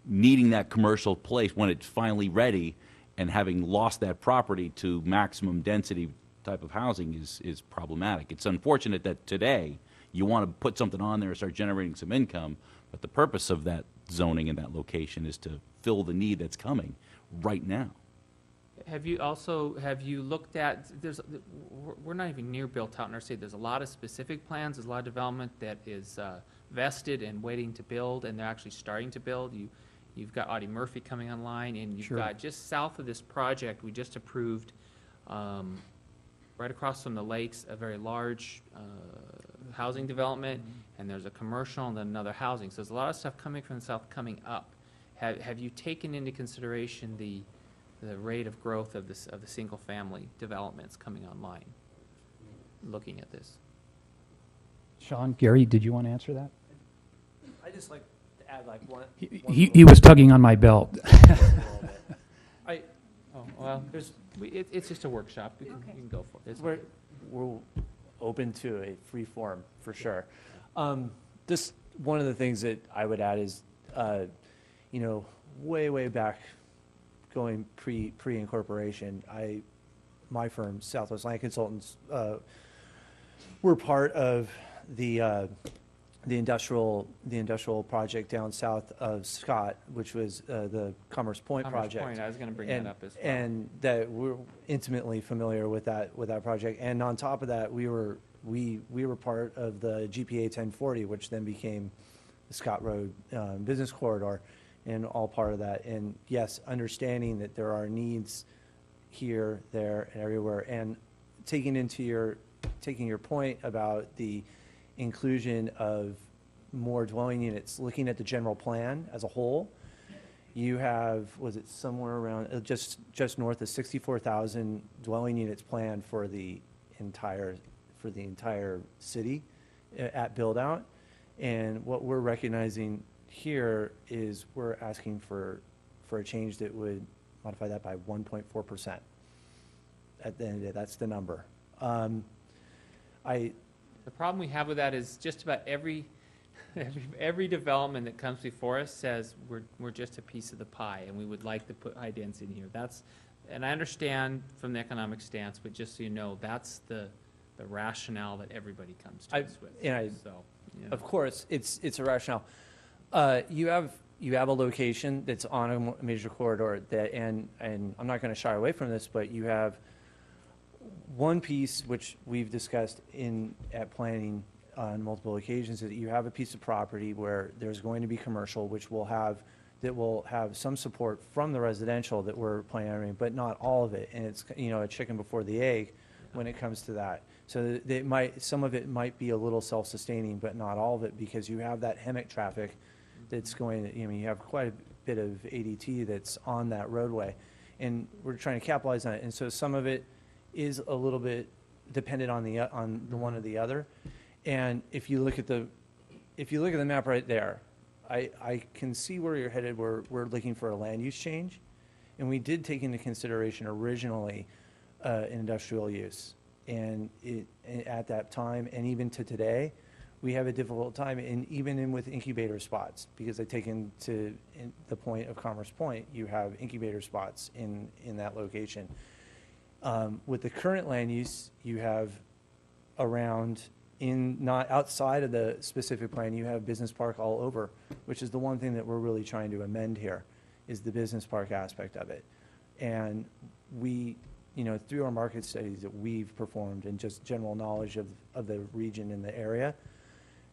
needing that commercial place when it's finally ready and having lost that property to maximum density type of housing is problematic. It's unfortunate that today you want to put something on there and start generating some income, but the purpose of that zoning in that location is to fill the need that's coming right now. Have you looked at, we're not even near built out in our state. There's a lot of specific plans, there's a lot of development that is vested and waiting to build, and they're actually starting to build. You've got Audie Murphy coming online, and you've Sure. got just south of this project, we just approved, right across from the lakes, a very large housing development, and there's a commercial and then another housing. So there's a lot of stuff coming from the south coming up. Have you taken into consideration the rate of growth of the single-family developments coming online, looking at this? Sean, Gary, did you want to answer that? I just like to add like one. He was tugging on my belt. Oh, well, it's just a workshop. You can go for it. It's We're open to a free form for sure. Just one of the things that I would add is, way back, going pre-incorporation, my firm, Southwest Land Consultants, we're part of the the industrial project down south of Scott, which was the Commerce Point Commerce project. Point, I was gonna bring that up as well. And that we're intimately familiar with that project. And on top of that, we were part of the GPA 1040, which then became the Scott Road Business Corridor, and all part of that. And yes, understanding that there are needs here, there, and everywhere, and taking your point about the inclusion of more dwelling units, looking at the general plan as a whole, you have, was it somewhere around, just north of 64,000 dwelling units planned for the entire city at build-out. And what we're recognizing here is we're asking for a change that would modify that by 1.4%. At the end of the day, that's the number. The problem we have with that is just about every development that comes before us says we're just a piece of the pie, and we would like to put high density in here. And I understand from the economic stance, but just so you know, that's the rationale that everybody comes to us with. So, you know. Of course, it's a rationale. You have a location that's on a major corridor that, and I'm not going to shy away from this, but you have one piece which we've discussed at planning on multiple occasions, is that you have a piece of property where there's going to be commercial, that will have some support from the residential that we're planning, but not all of it. And it's, a chicken before the egg when it comes to that. So some of it might be a little self-sustaining, but not all of it, because you have that HEMIC traffic that's going, you have quite a bit of ADT that's on that roadway. And we're trying to capitalize on it. And so some of it is a little bit dependent on the one or the other. And if you look at the map right there, I can see where you're headed. We're looking for a land use change, and we did take into consideration originally industrial use. And at that time, and even to today, we have a difficult time, and even with incubator spots, because I take into the point of Commerce Point, you have incubator spots in that location. With the current land use, you have around, not outside of the specific plan, you have business park all over, which is the one thing that we're really trying to amend here, is the business park aspect of it. And we, through our market studies that we've performed and just general knowledge of the region and the area,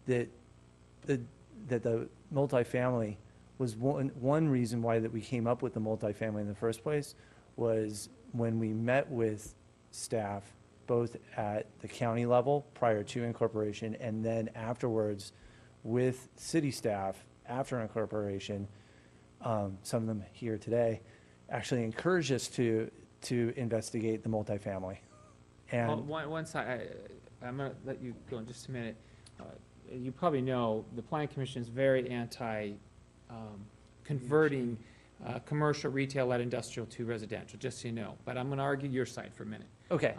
that the multifamily was one reason why that we came up with the multifamily in the first place, was when we met with staff, both at the county level prior to incorporation, and then afterwards with city staff after incorporation. Some of them here today actually encouraged us to investigate the multifamily. And One side, I'm going to let you go in just a minute. You probably know the Planning Commission is very anti converting commercial, retail, light industrial to residential, just so you know. But I'm going to argue your side for a minute. okay,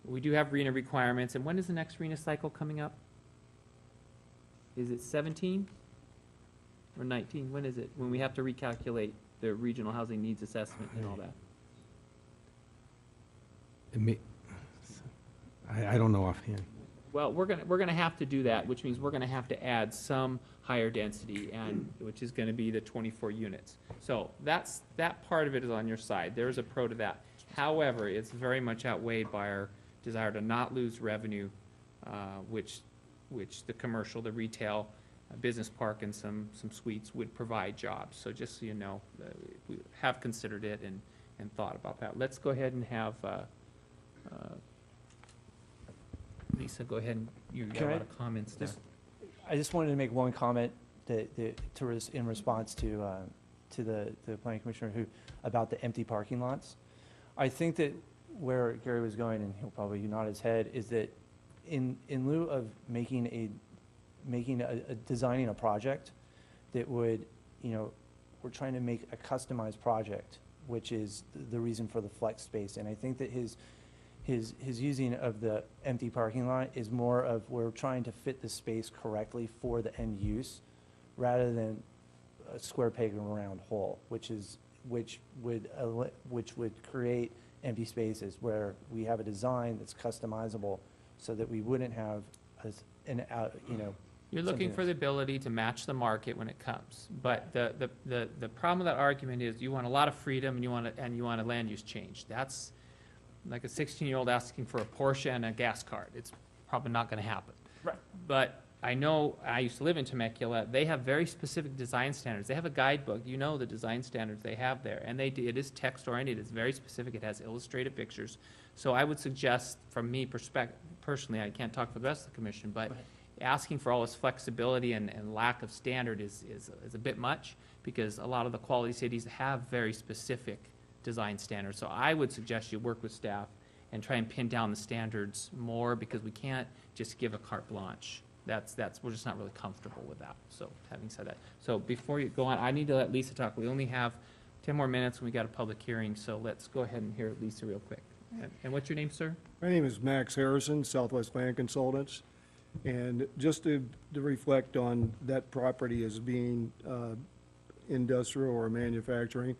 We do have RENA requirements, and when is the next RENA cycle coming up? Is it 17 or 19? When is it? When we have to recalculate the regional housing needs assessment and all that? I don't know offhand. Well, we're gonna have to do that, which means we're gonna have to add some higher density, and which is gonna be the 24 units. So that part of it is on your side. There's a pro to that. However, it's very much outweighed by our desire to not lose revenue, which the commercial, the retail, business park, and some suites would provide jobs. So just so you know, we have considered it and thought about that. Let's go ahead and have Lisa, go ahead, and you got a lot of comments there. I just wanted to make one comment in response to the planning commissioner about the empty parking lots. I think that where Gary was going, and he'll probably nod his head, is that in lieu of designing a project that would, we're trying to make a customized project, which is the reason for the flex space. And I think that his using of the empty parking lot is more of, we're trying to fit the space correctly for the end use, rather than a square peg in a round hole, which would create empty spaces, where we have a design that's customizable, so that we wouldn't have You're looking for the ability to match the market when it comes. But the problem with that argument is you want a lot of freedom and you want a land use change. That's like a 16-year-old asking for a Porsche and a gas card. It's probably not going to happen. Right. But I know, I used to live in Temecula, they have very specific design standards. They have a guidebook, you know the design standards they have there. And it is text-oriented, it's very specific, it has illustrated pictures. So I would suggest, from me personally, I can't talk for the rest of the commission, but asking for all this flexibility and lack of standard is a bit much, because a lot of the quality cities have very specific design standards. So I would suggest you work with staff and try and pin down the standards more, because we can't just give a carte blanche. We're just not really comfortable with that. So having said that, so before you go on, I need to let Lisa talk. We only have 10 more minutes and we got a public hearing, so let's go ahead and hear Lisa real quick. And what's your name, sir? My name is Max Harrison, Southwest Land Consultants. And just to reflect on that property as being industrial or manufacturing,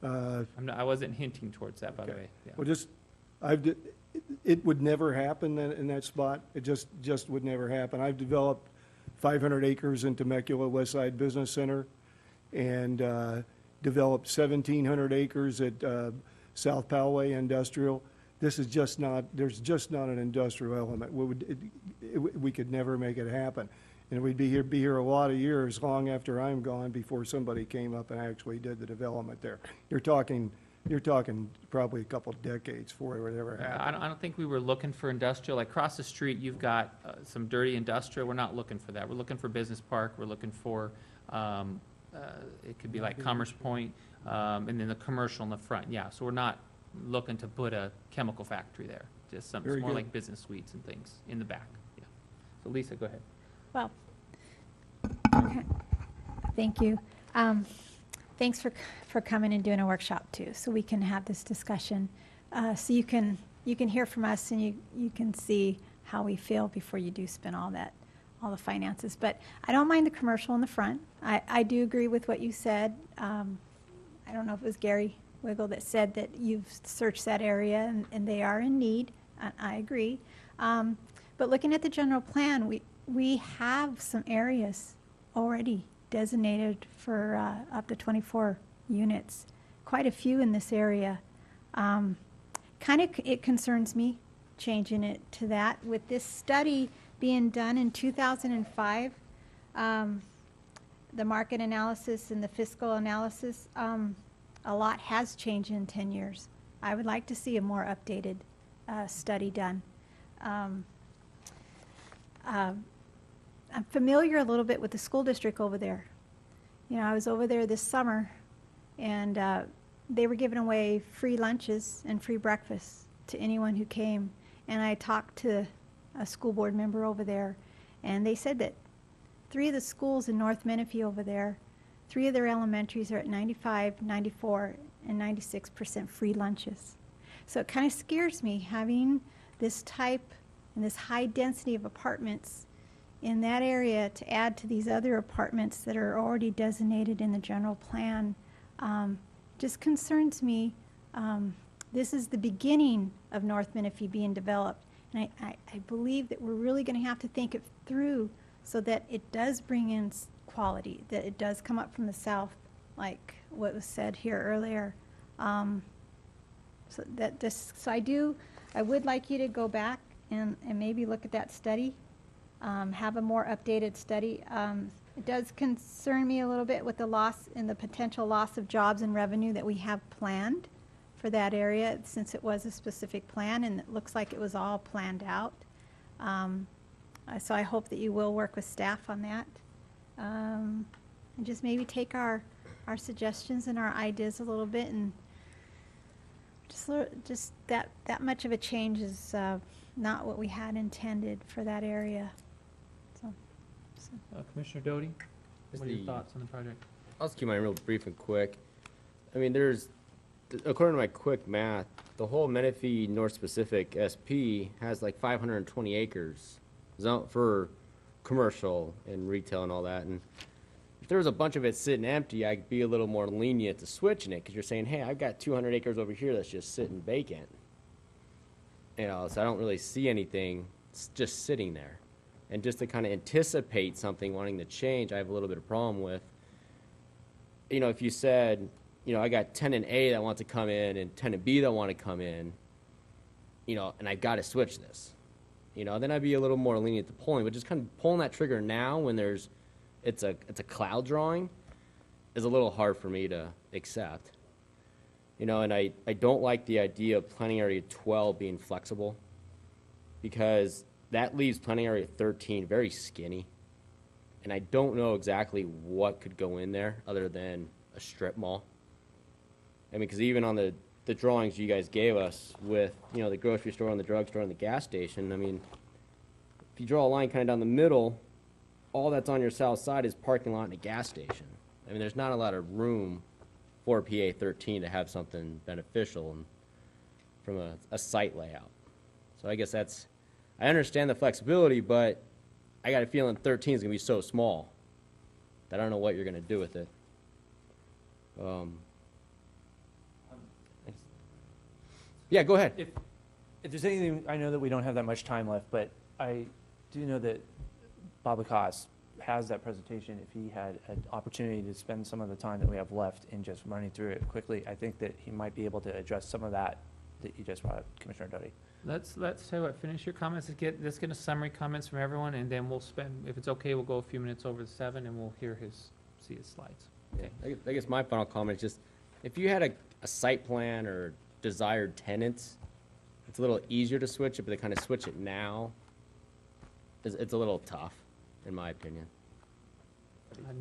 I wasn't hinting towards that, by the way. Yeah. well, it would never happen in that spot. It just would never happen. I've developed 500 acres in Temecula West Side Business Center, and developed 1,700 acres at South Poway Industrial. This is just not, there's just not an industrial element. We could never make it happen. And we'd be here a lot of years, long after I'm gone, before somebody came up and actually did the development there. You're talking probably a couple decades before it would ever happen. I don't think we were looking for industrial. Like across the street, you've got some dirty industrial. We're not looking for that. We're looking for business park. We're looking for, it could be like Commerce Point, and then the commercial in the front. Yeah, so we're not looking to put a chemical factory there. Just something Very more good. like business suites and things in the back. Yeah. So Lisa, go ahead. Well, okay. Thank you. Thanks for coming and doing a workshop too, so we can have this discussion. So you can hear from us and you can see how we feel before you do spend all the finances. But I don't mind the commercial in the front. I do agree with what you said. I don't know if it was Gary Wiggle that said that you've searched that area and they are in need. I agree. But looking at the general plan, we have some areas already designated for up to 24 units, quite a few in this area. It concerns me changing it to that. With this study being done in 2005, the market analysis and the fiscal analysis, a lot has changed in 10 years. I would like to see a more updated study done. I'm familiar a little bit with the school district over there. You know, I was over there this summer, and they were giving away free lunches and free breakfast to anyone who came. And I talked to a school board member over there, and they said that 3 of the schools in North Menifee over there, 3 of their elementaries are at 95, 94, and 96% free lunches. So it kind of scares me having this type and this high density of apartments in that area to add to these other apartments that are already designated in the general plan. Just concerns me. This is the beginning of North Menifee being developed, and I believe that we're really going to have to think it through so that it does bring in quality, that it does come up from the south, like what was said here earlier. I would like you to go back and maybe look at that study. Have a more updated study. It does concern me a little bit with the loss and the potential loss of jobs and revenue that we have planned for that area, since it was a specific plan and it looks like it was all planned out. So I hope that you will work with staff on that. And just maybe take our suggestions and our ideas a little bit, and just that much of a change is not what we had intended for that area. Commissioner Doty, Just what are your the- thoughts on the project? I'll just keep mine real brief and quick. I mean, according to my quick math, the whole Menifee North Pacific SP has like 520 acres for commercial and retail and all that. And if there was a bunch of it sitting empty, I'd be a little more lenient to switching it, because you're saying, hey, I've got 200 acres over here that's just sitting vacant. You know, so I don't really see anything just sitting there. And just to kind of anticipate something wanting to change, I have a little bit of problem with, if you said, I got tenant A that wants to come in and tenant B that want to come in, and I got to switch this, then I'd be a little more lenient to pulling. But just kind of pulling that trigger now when it's a cloud drawing is a little hard for me to accept. And I don't like the idea of planning area 12 being flexible, because that leaves planning area 13 very skinny. And I don't know exactly what could go in there other than a strip mall. I mean, because even on the drawings you guys gave us with, the grocery store and the drugstore and the gas station, I mean, if you draw a line kind of down the middle, all that's on your south side is parking lot and a gas station. I mean, there's not a lot of room for PA 13 to have something beneficial from a site layout. So I guess I understand the flexibility, but I got a feeling 13 is going to be so small that I don't know what you're going to do with it. Yeah, go ahead. If there's anything, I know that we don't have that much time left, but I do know that Bob Lacoste has that presentation. If he had an opportunity to spend some of the time that we have left in just running through it quickly, I think that he might be able to address some of that you just brought up, Commissioner Doty. Let's tell you what, finish your comments, let's get a summary comments from everyone, and then we'll spend, if it's okay, we'll go a few minutes over the 7, and we'll see his slides. Okay. I guess my final comment is just, if you had a site plan or desired tenants, it's a little easier to switch it, but to kind of switch it now, it's a little tough, in my opinion.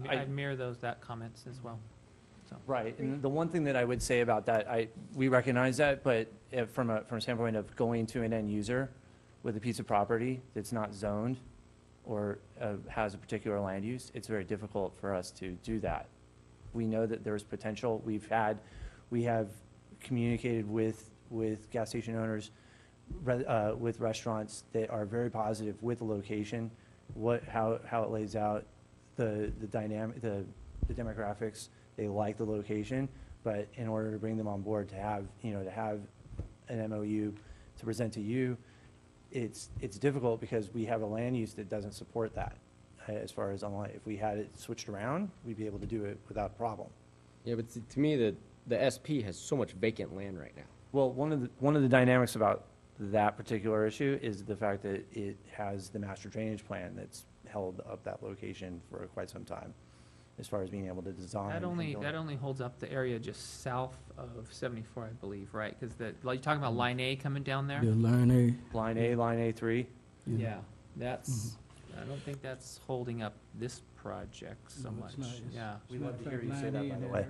I'd mirror that comments as well. So. Right, and the one thing that I would say about that, we recognize that, but from a standpoint of going to an end user with a piece of property that's not zoned or has a particular land use, it's very difficult for us to do that. We know that there's potential. We have communicated with gas station owners, with restaurants that are very positive with the location, how it lays out, the demographics. They like the location, but in order to bring them on board to have an MOU to present to you, it's difficult because we have a land use that doesn't support that. As far as online, if we had it switched around, we'd be able to do it without a problem. Yeah, but to me, the SP has so much vacant land right now. Well, one of the dynamics about that particular issue is the fact that it has the master drainage plan that's held up that location for quite some time, as far as being able to design. That only holds up the area just south of 74, I believe, right? Because like you're talking about Line A coming down there. The line A. Line A3. Yeah, that's. I don't think that's holding up this project so much. Yeah. We'd love to hear you say that, by the way.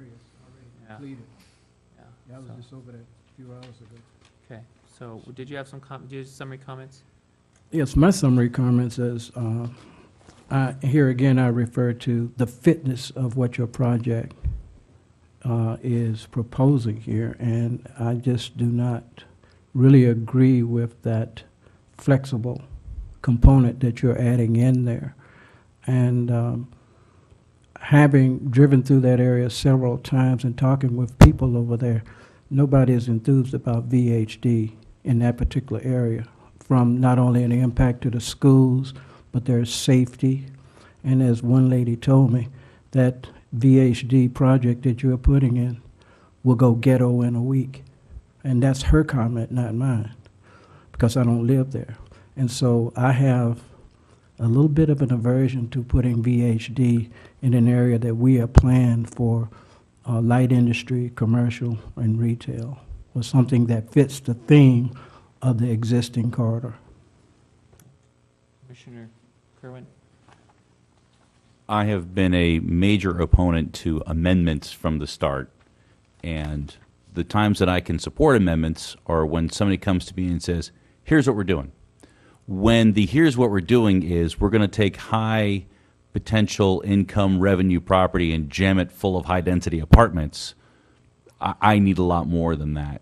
Yeah. Yeah. Yeah, I was So, just over there a few hours ago. okay. So did you have some summary comments? Yes, my summary comments is, here again, I refer to the fitness of what your project is proposing here, and I just do not really agree with that flexible component that you're adding in there. And having driven through that area several times and talking with people over there, nobody is enthused about VHD in that particular area, from not only an impact to the schools, but there's safety. And as one lady told me, that VHD project that you're putting in will go ghetto in a week. And that's her comment, not mine, because I don't live there. And so I have a little bit of an aversion to putting VHD in an area that we have planned for light industry, commercial, and retail, or something that fits the theme of the existing corridor. Commissioner Kerwin? I have been a major opponent to amendments from the start, and the times that I can support amendments are when somebody comes to me and says, here's what we're doing. When the here's what we're doing is we're going to take high potential income revenue property and jam it full of high density apartments, I need a lot more than that.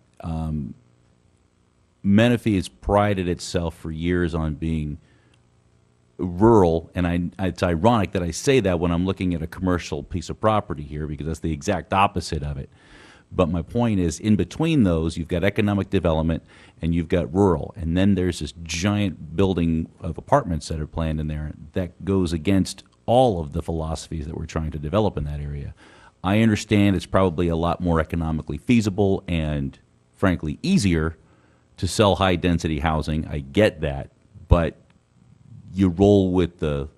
Menifee has prided itself for years on being rural, and it's ironic that I say that when I'm looking at a commercial piece of property here, because that's the exact opposite of it. But my point is, in between those, you've got economic development and you've got rural. And then there's this giant building of apartments that are planned in there that goes against all of the philosophies that we're trying to develop in that area. I understand it's probably a lot more economically feasible and, frankly, easier to sell high-density housing. I get that. But you roll with the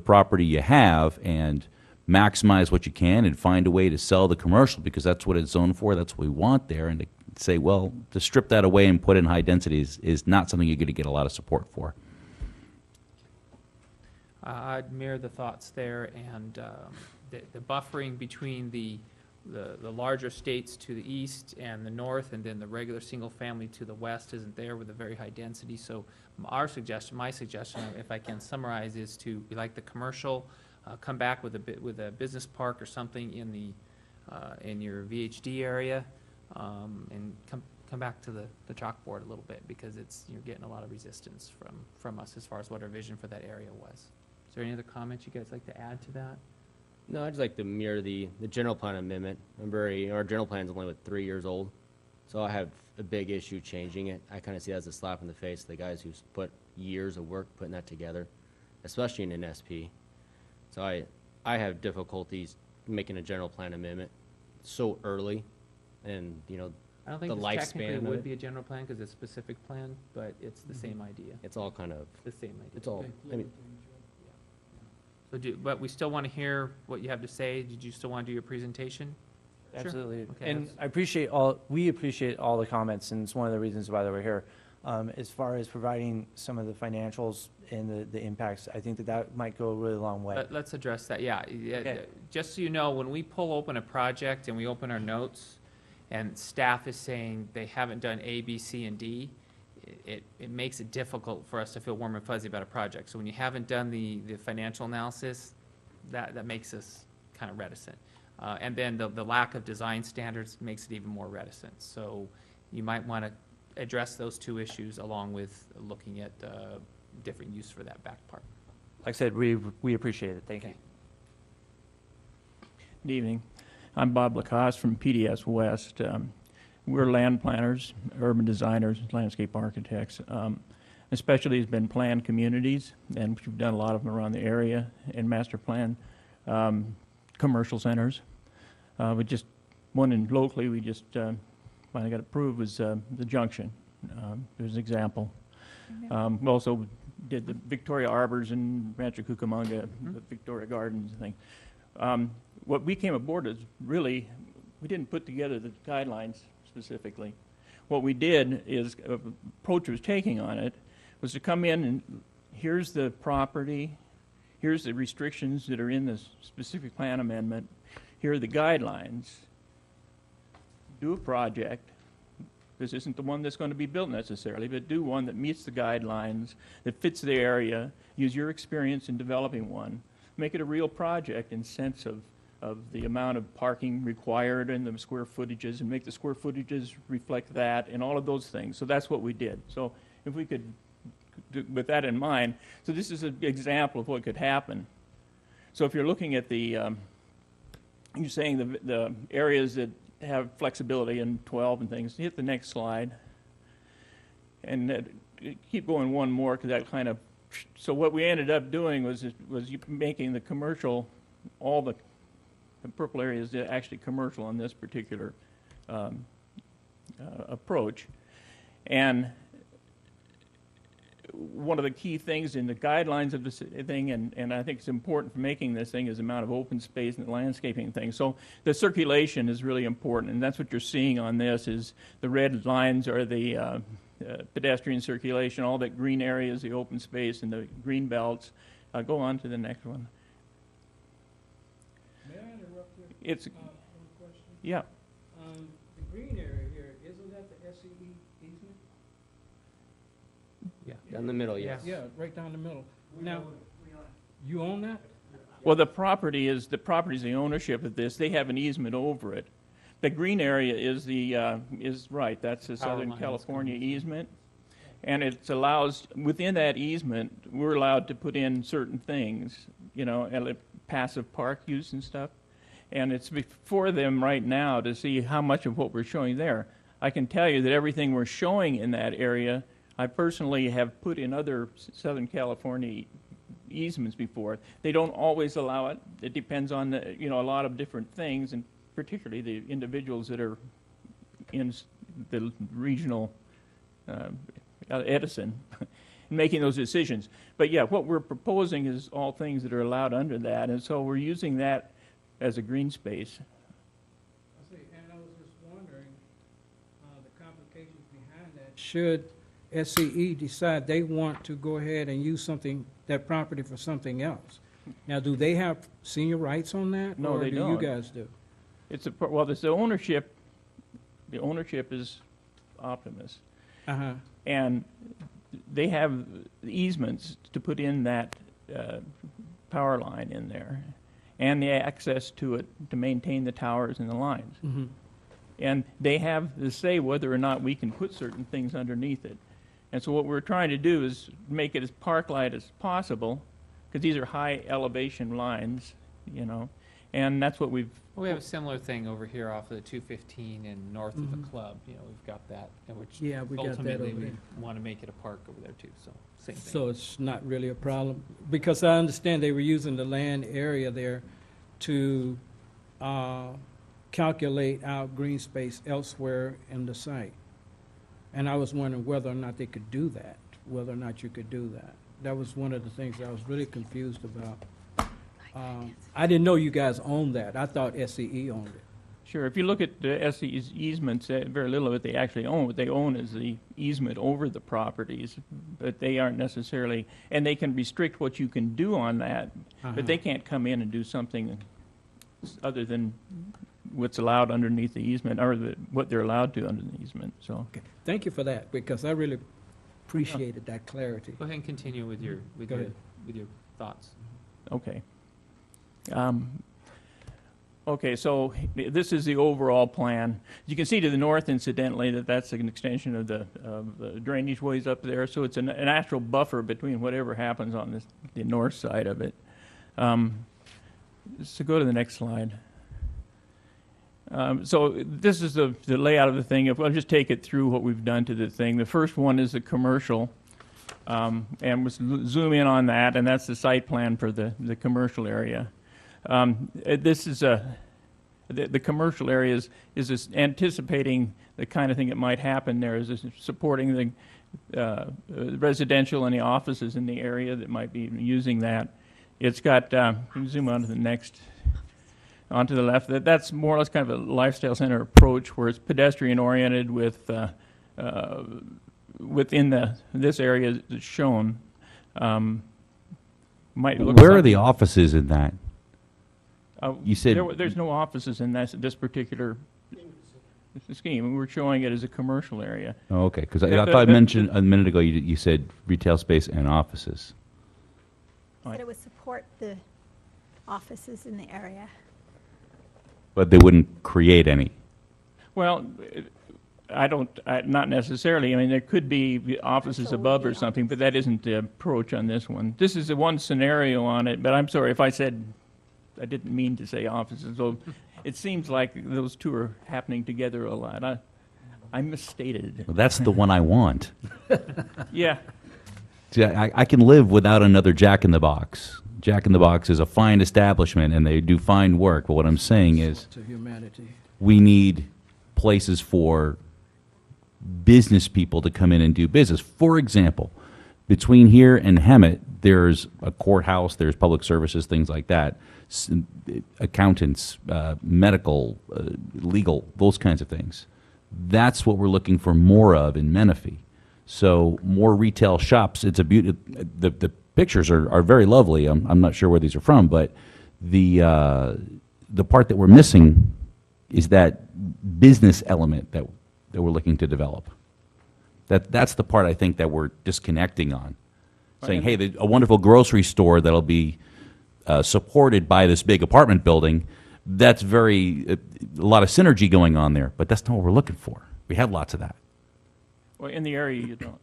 property you have and maximize what you can and find a way to sell the commercial because that's what it's zoned for, that's what we want there. And to say, well, to strip that away and put in high densities is not something you're going to get a lot of support for. I'd mirror the thoughts there, and the buffering between the larger states to the east and the north, and then the regular single-family to the west isn't there with a very high density. So my suggestion, if I can summarize, is to be like the commercial, come back with a business park or something in your VHD area, and come back to the chalkboard a little bit because you're getting a lot of resistance from us as far as what our vision for that area was. Is there any other comments you guys like to add to that? No, I'd just like to mirror the general plan amendment. Our general plan's only 3 years old, so I have a big issue changing it. I kind of see that as a slap in the face to the guys who's put years of work putting that together, especially in an SP. So I have difficulties making a general plan amendment so early, and I don't think the this lifespan technically of would it. be a general plan because it's a specific plan, but it's the same idea. It's all kind of The same idea. it's all. I mean, But we still want to hear what you have to say. Did you still want to do your presentation? Sure. Absolutely. Okay, And that's- we appreciate all the comments, and it's one of the reasons why we're here. As far as providing some of the financials and the impacts, I think that might go a really long way. Let's address that, yeah. Okay. Just so you know, when we pull open a project and we open our notes, and staff is saying they haven't done A, B, C, and D, it makes it difficult for us to feel warm and fuzzy about a project. So when you haven't done the financial analysis, that makes us kind of reticent. And then the lack of design standards makes it even more reticent. So you might want to address those two issues along with looking at different use for that back part. Like I said, we appreciate it. Thank you. Okay. Good evening. I'm Bob Lacoste from PDS West. We're land planners, urban designers, landscape architects. The specialty has been planned communities, and we've done a lot of them around the area, and master plan commercial centers. We just, locally, we just finally got approved was the Junction. There's an example. We also did the Victoria Arbors in Rancho Cucamonga, the Victoria Gardens and things. What we came aboard is really, we didn't put together the guidelines specifically. What we did is, approach was taking on it, was to come in and here's the property, here's the restrictions that are in this specific plan amendment, here are the guidelines. Do a project. This isn't the one that's going to be built necessarily, but do one that meets the guidelines, that fits the area, use your experience in developing one, make it a real project in sense of the amount of parking required and the square footages, and make the square footages reflect that and all of those things. So that's what we did. So if we could, with that in mind, so this is an example of what could happen. So if you're looking at you're saying the areas that have flexibility in 12 and things, hit the next slide. And keep going one more because that kind of, so what we ended up doing was making the commercial, all the purple areas actually commercial on this particular approach. And one of the key things in the guidelines of this thing, and I think it's important for making this thing, is the amount of open space and the landscaping thing. So the circulation is really important, and that's what you're seeing on this is the red lines are the pedestrian circulation, all that green area is the open space and the green belts. Go on to the next one. May I interrupt you? It's, One question. yeah. The green area here, isn't that the SCE easement? down the middle, yes. Yeah, right down the middle. Now, you own that? Well, the property is the ownership of this. They have an easement over it. The green area is right. That's the Power Southern lines California coming. easement, and it allows within that easement we're allowed to put in certain things, passive park use and stuff, And it's before them right now to see how much of what we're showing there. I can tell you that everything we're showing in that area, I personally have put in other Southern California easements before. They don't always allow it. It depends on the, a lot of different things, and particularly the individuals that are in the regional Edison making those decisions. But yeah, what we're proposing is all things that are allowed under that, and so we're using that as a green space. I see, and I was just wondering, the complications behind that. Should SCE decide they want to go ahead and use that property for something else? Now, do they have senior rights on that? No, they don't. Or do you guys do? It's the ownership. The ownership is Optimus, and they have easements to put in that power line in there, and the access to it to maintain the towers and the lines. Mm-hmm. And they have the say whether or not we can put certain things underneath it. And so what we're trying to do is make it as park-like as possible, because these are high elevation lines, and that's what we've. We have a similar thing over here off of the 215 and north of the club. We've got that, and which Yeah, we got that ultimately over we there. want to make it a park over there too. So same thing. So it's not really a problem? Because I understand they were using the land area there to calculate out green space elsewhere in the site. And I was wondering whether or not they could do that, whether or not you could do that. That was one of the things I was really confused about. I didn't know you guys owned that. I thought SCE owned it. Sure. If you look at the SE's easements, very little of it they actually own. What they own is the easement over the properties, but they aren't necessarily, and they can restrict what you can do on that, but they can't come in and do something other than what's allowed underneath the easement, or what they're allowed to under the easement. So. Okay. Thank you for that, because I really appreciated that clarity. Go ahead and continue with your thoughts. Okay. Okay, so this is the overall plan. You can see to the north, incidentally, that's an extension of the drainage ways up there. So it's a natural buffer between whatever happens on the north side of it. So go to the next slide. So this is the layout of the thing. If I'll just take it through what we've done to the thing. The first one is the commercial, and we'll zoom in on that, and that's the site plan for the commercial area. This is the commercial area is this anticipating the kind of thing that might happen there, is this supporting the residential and the offices in the area that might be using that. It's got, you can zoom on to the next, onto the left. That's more or less kind of a lifestyle center approach where it's pedestrian oriented with, within this area that's shown. Might look Where are the offices in that? You said there's no offices in this particular scheme. We're showing it as a commercial area. Oh, okay, because I thought I mentioned a minute ago you said retail space and offices. Said it would support the offices in the area. But they wouldn't create any. Well, not necessarily. I mean, there could be offices above or something, but that isn't the approach on this one. This is the one scenario on it, but I'm sorry if I said, I didn't mean to say offices. So it seems like those two are happening together a lot. I misstated. Well, that's the one I want. Yeah. See, I can live without another Jack in the Box. Jack in the Box is a fine establishment, and they do fine work. But what I'm saying is, To humanity. we need places for business people to come in and do business. For example, between here and Hemet, there's a courthouse, there's public services, things like that, accountants, medical, legal, those kinds of things. That's what we're looking for more of in Menifee. So more retail shops. It's a beauty. The pictures are very lovely. I'm not sure where these are from, but the part that we're missing is that business element that we're looking to develop. That's the part I think that we're disconnecting on. Saying, hey, a wonderful grocery store that'll be supported by this big apartment building, that's a lot of synergy going on there, but that's not what we're looking for. We have lots of that. Well, in the area you don't.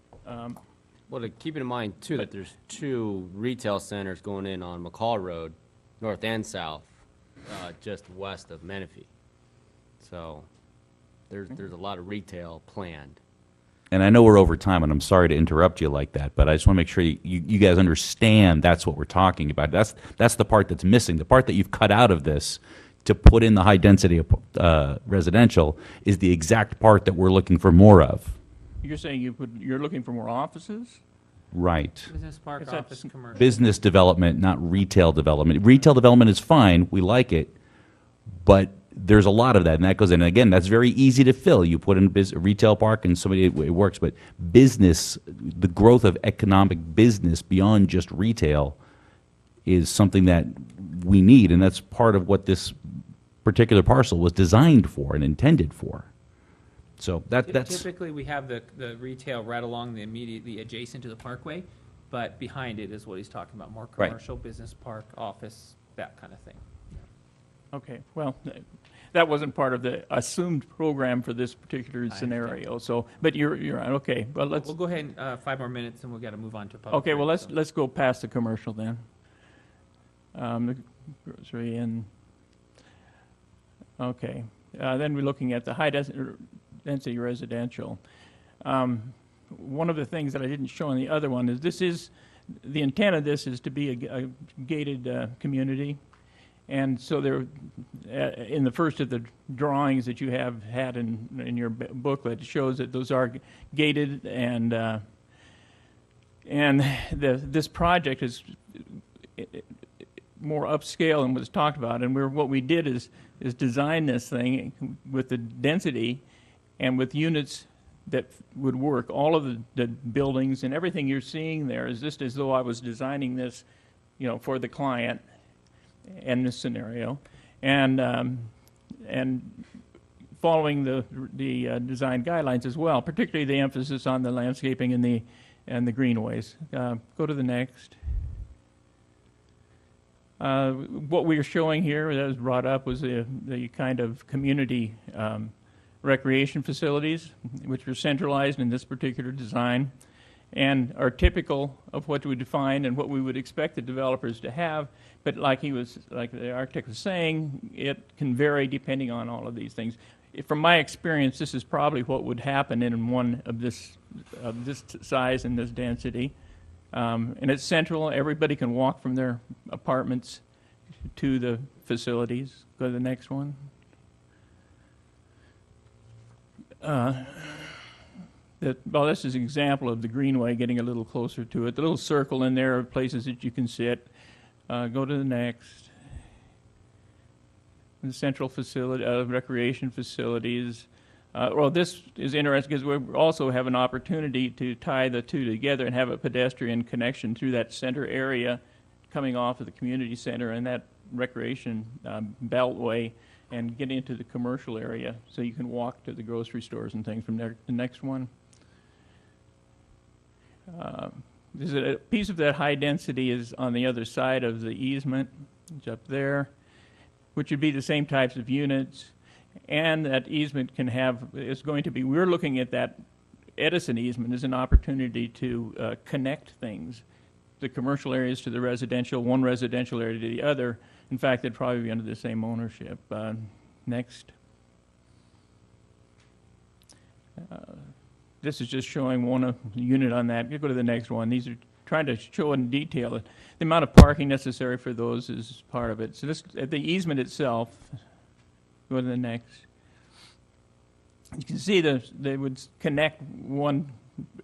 Well, to keep in mind, too, that there's two retail centers going in on McCall Road, north and south just west of Menifee. So there's a lot of retail planned. And I know we're over time, and I'm sorry to interrupt you like that, but I just want to make sure you guys understand that's what we're talking about. That's the part that's missing. The part that you've cut out of this to put in the high-density residential is the exact part that we're looking for more of. You're saying you're looking for more offices? Right. Business park, Is that office, commercial. Business development, not retail development. Retail development is fine. We like it. But there's a lot of that, and that goes in. And again, that's very easy to fill. You put in a retail park, and it works. But business, the growth of economic business beyond just retail, is something that we need, and that's part of what this particular parcel was designed for and intended for. So that's Typically, we have the retail right along immediately adjacent to the parkway, but behind it is what he's talking about, more Right. commercial, business park, office, that kind of thing. Okay, well, that wasn't part of the assumed program for this particular understand. scenario, so, but you're right, okay, well, let's, We'll go ahead and 5 more minutes, and we've got to move on to public. okay, well, hearing, so. let's go past the commercial then. The grocery and, okay, then we're looking at the high-density residential. One of the things that I didn't show on the other one is the intent of this is to be a gated community. And so there, in the first of the drawings that you have had in your booklet, it shows that those are gated, and this project is more upscale than was talked about. And what we did is design this thing with the density and with units that would work. All of the buildings and everything you're seeing there is just as though I was designing this, for the client in this scenario, and following the design guidelines as well, particularly the emphasis on the landscaping and the greenways. Go to the next. What we are showing here, that was brought up, was the kind of community recreation facilities, which are centralized in this particular design and are typical of what we define and what we would expect the developers to have. But like the architect was saying, it can vary depending on all of these things. From my experience, this is probably what would happen in one of this size and this density. And it's central. Everybody can walk from their apartments to the facilities. Go to the next one. This is an example of the greenway getting a little closer to it. The little circle in there are places that you can sit. Go to the next. The central facility, recreation facilities. This is interesting because we also have an opportunity to tie the two together and have a pedestrian connection through that center area coming off of the community center and that recreation beltway and get into the commercial area so you can walk to the grocery stores and things from there. The next one. There's a piece of that high density is on the other side of the easement. It's up there, which would be the same types of units. And that easement is going to be, we're looking at that Edison easement as an opportunity to connect things, the commercial areas to the residential, one residential area to the other. In fact, they'd probably be under the same ownership. Next. This is just showing one unit on that. You go to the next one. These are trying to show in detail the amount of parking necessary for those is part of it. So this, at the easement itself, go to the next. You can see they would connect one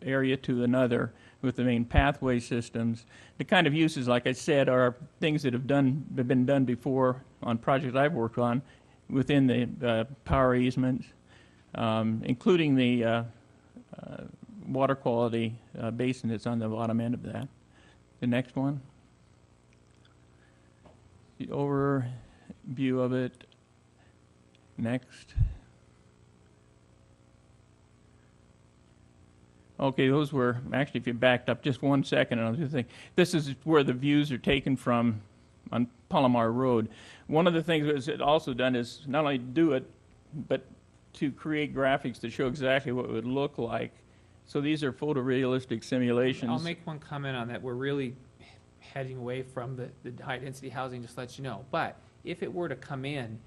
area to another with the main pathway systems. The kind of uses, like I said, are things that have been done before on projects I've worked on within the power easements, including the water quality basin that's on the bottom end of that. The next one. The overview of it. Next. Okay, those were, actually, if you backed up just 1 second, I was just thinking, this is where the views are taken from on Palomar Road. One of the things that it's also done is not only do it, but to create graphics to show exactly what it would look like. So these are photorealistic simulations. I'll make one comment on that. We're really heading away from the high-density housing, just to let you know. But if it were to come in,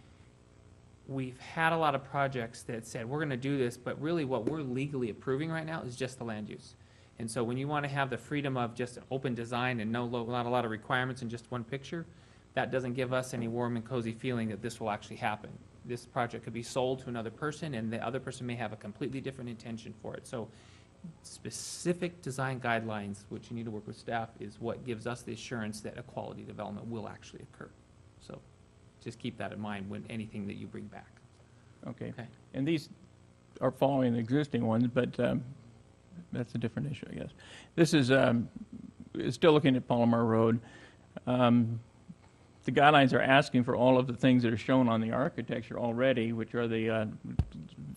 we've had a lot of projects that said, we're gonna do this, but really what we're legally approving right now is just the land use. And so when you wanna have the freedom of just an open design and not a lot of requirements in just one picture, that doesn't give us any warm and cozy feeling that this will actually happen. This project could be sold to another person, and the other person may have a completely different intention for it. So specific design guidelines, which you need to work with staff, is what gives us the assurance that a quality development will actually occur. So just keep that in mind when anything that you bring back. Okay. Okay. And these are following the existing ones, but that's a different issue, I guess. This is still looking at Palomar Road. The guidelines are asking for all of the things that are shown on the architecture already, which are the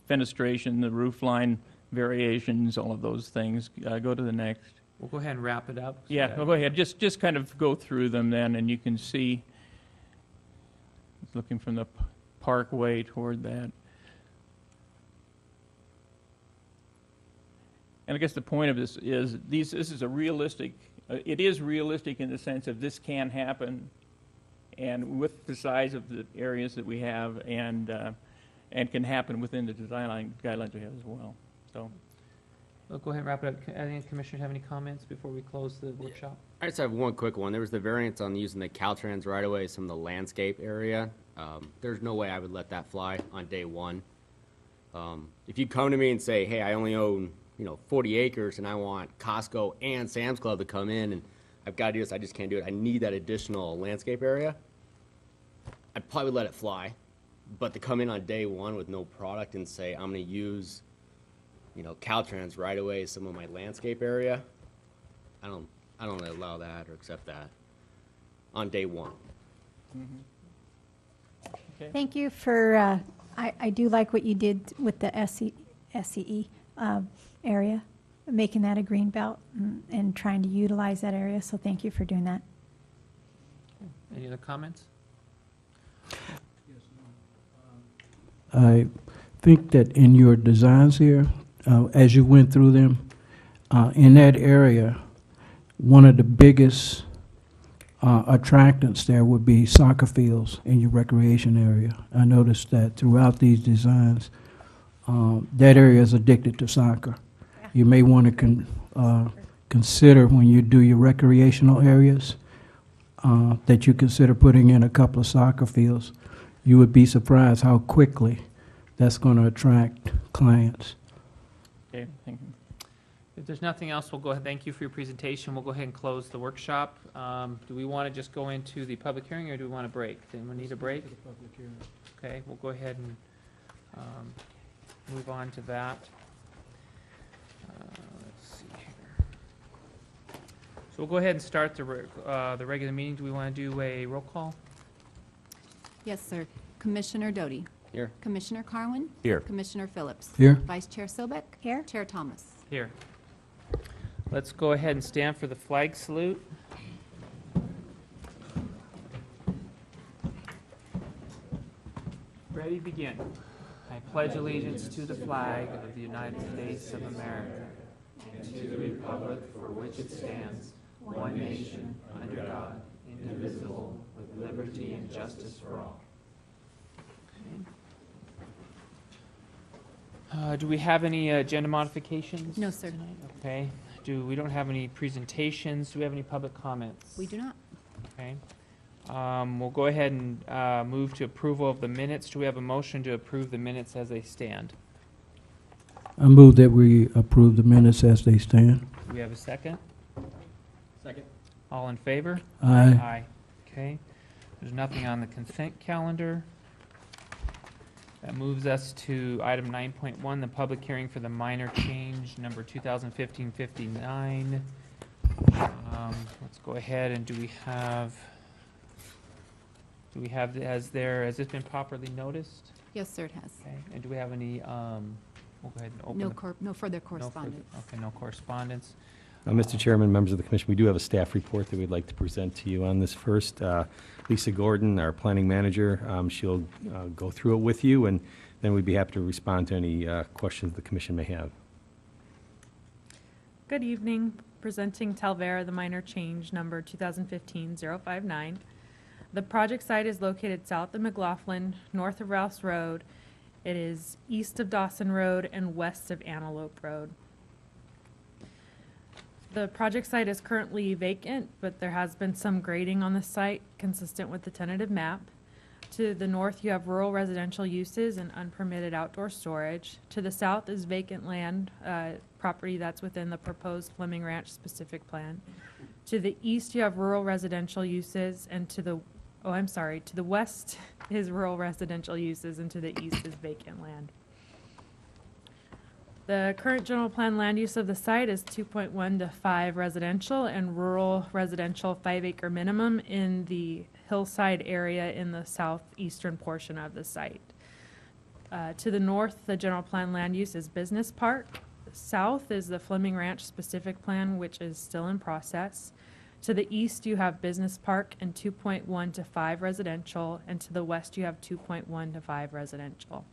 fenestration, the roof line variations, all of those things. Go to the next. We'll go ahead and wrap it up. Yeah, well, go ahead. Just kind of go through them then, and you can see, looking from the parkway toward that. And I guess the point of this is this is a realistic, it is realistic in the sense of this can happen, and with the size of the areas that we have, and can happen within the design guidelines we have as well. So, We'll go ahead and wrap it up. Any commissioners have any comments before we close the workshop? I just have one quick one. There was the variance on using the Caltrans right away, some of the landscape area. There's no way I would let that fly on day one. If you come to me and say, hey, I only own 40 acres and I want Costco and Sam's Club to come in and I've got to do this, I just can't do it. I need that additional landscape area. I'd probably let it fly. But to come in on day one with no product and say, I'm going to use, Caltrans right away as some of my landscape area, I don't allow that or accept that on day one. okay. Thank you for, I do like what you did with the SCE area, making that a green belt and trying to utilize that area, so thank you for doing that. Any other comments? I think that in your designs here, as you went through them, in that area, one of the biggest attractants there would be soccer fields in your recreation area. I noticed that throughout these designs, that area is addicted to soccer. You may want to consider when you do your recreational areas that you consider putting in a couple of soccer fields. You would be surprised how quickly that's going to attract clients. Okay, thank you. If there's nothing else, we'll go ahead. Thank you for your presentation. We'll go ahead and close the workshop. Do we want to just go into the public hearing, or do we want a break? Does anyone need a break? Okay, we'll go ahead and move on to that. Let's see here. So we'll go ahead and start the regular meeting. Do we want to do a roll call? Yes, sir. Commissioner Doty. Here. Commissioner Carwin. Here. Commissioner Phillips. Here. Vice Chair Sobek. Here. Chair Thomas. Here. Let's go ahead and stand for the flag salute. Ready, begin. I pledge allegiance to the flag of the United States of America and to the republic for which it stands, one nation, under God, indivisible, with liberty and justice for all. Do we have any agenda modifications? No, sir. tonight? Okay. We don't have any presentations. Do we have any public comments? We do not. Okay. We'll go ahead and move to approval of the minutes. Do we have a motion to approve the minutes as they stand? I move that we approve the minutes as they stand. Do we have a second? Second. All in favor? Aye. Aye. Okay. There's nothing on the consent calendar. That moves us to item 9.1, the public hearing for the minor change number 2015-59. Let's go ahead and do we have, has this been properly noticed? Yes, sir, it has. Okay, and do we have any, we'll go ahead and open. No further no correspondence. Okay, no correspondence. Mr. Chairman, members of the commission, we do have a staff report that we'd like to present to you on this first. Lisa Gordon, our planning manager, she'll go through it with you, and then we'd be happy to respond to any questions the commission may have. Good evening. Presenting Talvera, the minor change number 2015-059. The project site is located south of McLaughlin, north of Rouse Road. It is east of Dawson Road and west of Antelope Road. The project site is currently vacant, but there has been some grading on the site consistent with the tentative map. To the north, you have rural residential uses and unpermitted outdoor storage. To the south is vacant land, property that's within the proposed Fleming Ranch specific plan. To the east, you have rural residential uses, and to the west is rural residential uses, and to the east is vacant land. The current general plan land use of the site is 2.1 to 5 residential and rural residential 5-acre minimum in the hillside area in the southeastern portion of the site. To the north, the general plan land use is business park. South is the Fleming Ranch specific plan, which is still in process. To the east, you have business park and 2.1 to 5 residential, and to the west, you have 2.1 to 5 residential.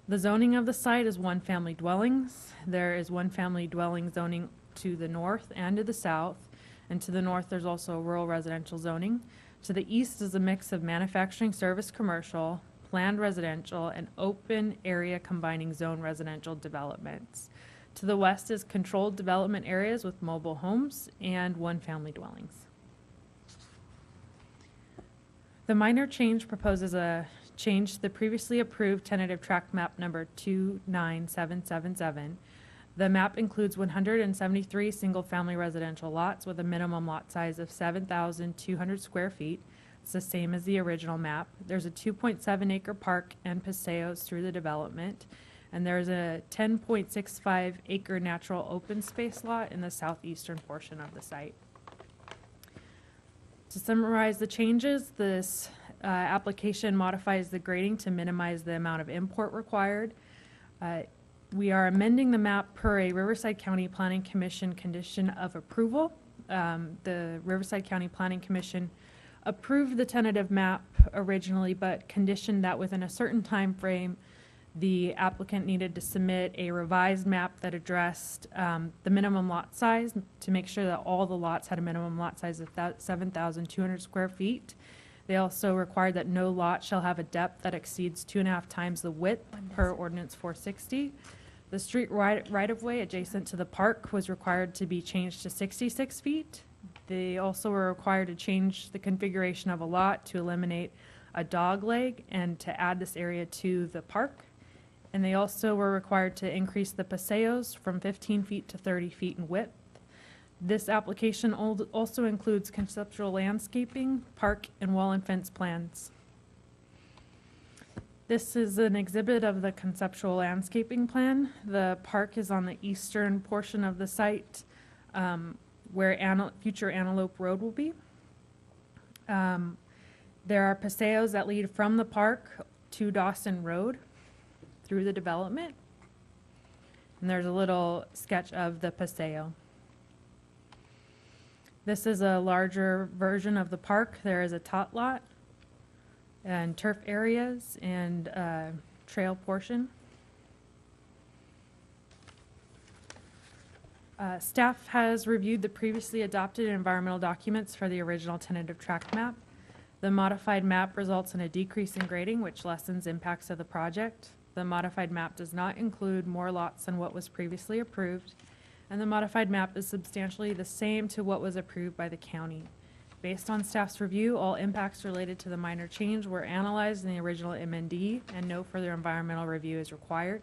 The zoning of the site is one-family dwellings. There is one-family dwelling zoning to the north and to the south, and to the north, there's also rural residential zoning. To the east is a mix of manufacturing, service, commercial, planned residential, and open area combining zone residential developments. To the west is controlled development areas with mobile homes and one-family dwellings. The minor change proposes a change to the previously approved tentative tract map number 29777. The map includes 173 single-family residential lots with a minimum lot size of 7,200 square feet. It's the same as the original map. There's a 2.7-acre park and paseos through the development, and there's a 10.65-acre natural open space lot in the southeastern portion of the site. To summarize the changes, this application modifies the grading to minimize the amount of import required. We are amending the map per a Riverside County Planning Commission condition of approval. The Riverside County Planning Commission approved the tentative map originally, but conditioned that within a certain time frame, the applicant needed to submit a revised map that addressed the minimum lot size to make sure that all the lots had a minimum lot size of 7,200 square feet. They also required that no lot shall have a depth that exceeds 2.5 times the width per ordinance 460. The street right-of-way adjacent to the park was required to be changed to 66 feet. They also were required to change the configuration of a lot to eliminate a dog leg and to add this area to the park. And they also were required to increase the paseos from 15 feet to 30 feet in width. This application also includes conceptual landscaping, park, and wall and fence plans. This is an exhibit of the conceptual landscaping plan. The park is on the eastern portion of the site where future Antelope Road will be. There are paseos that lead from the park to Dawson Road through the development. And there's a little sketch of the paseo. This is a larger version of the park. There is a tot lot and turf areas and trail portion. Staff has reviewed the previously adopted environmental documents for the original tentative tract map. The modified map results in a decrease in grading, which lessens impacts of the project. The modified map does not include more lots than what was previously approved, and the modified map is substantially the same to what was approved by the county. Based on staff's review, all impacts related to the minor change were analyzed in the original MND, and no further environmental review is required.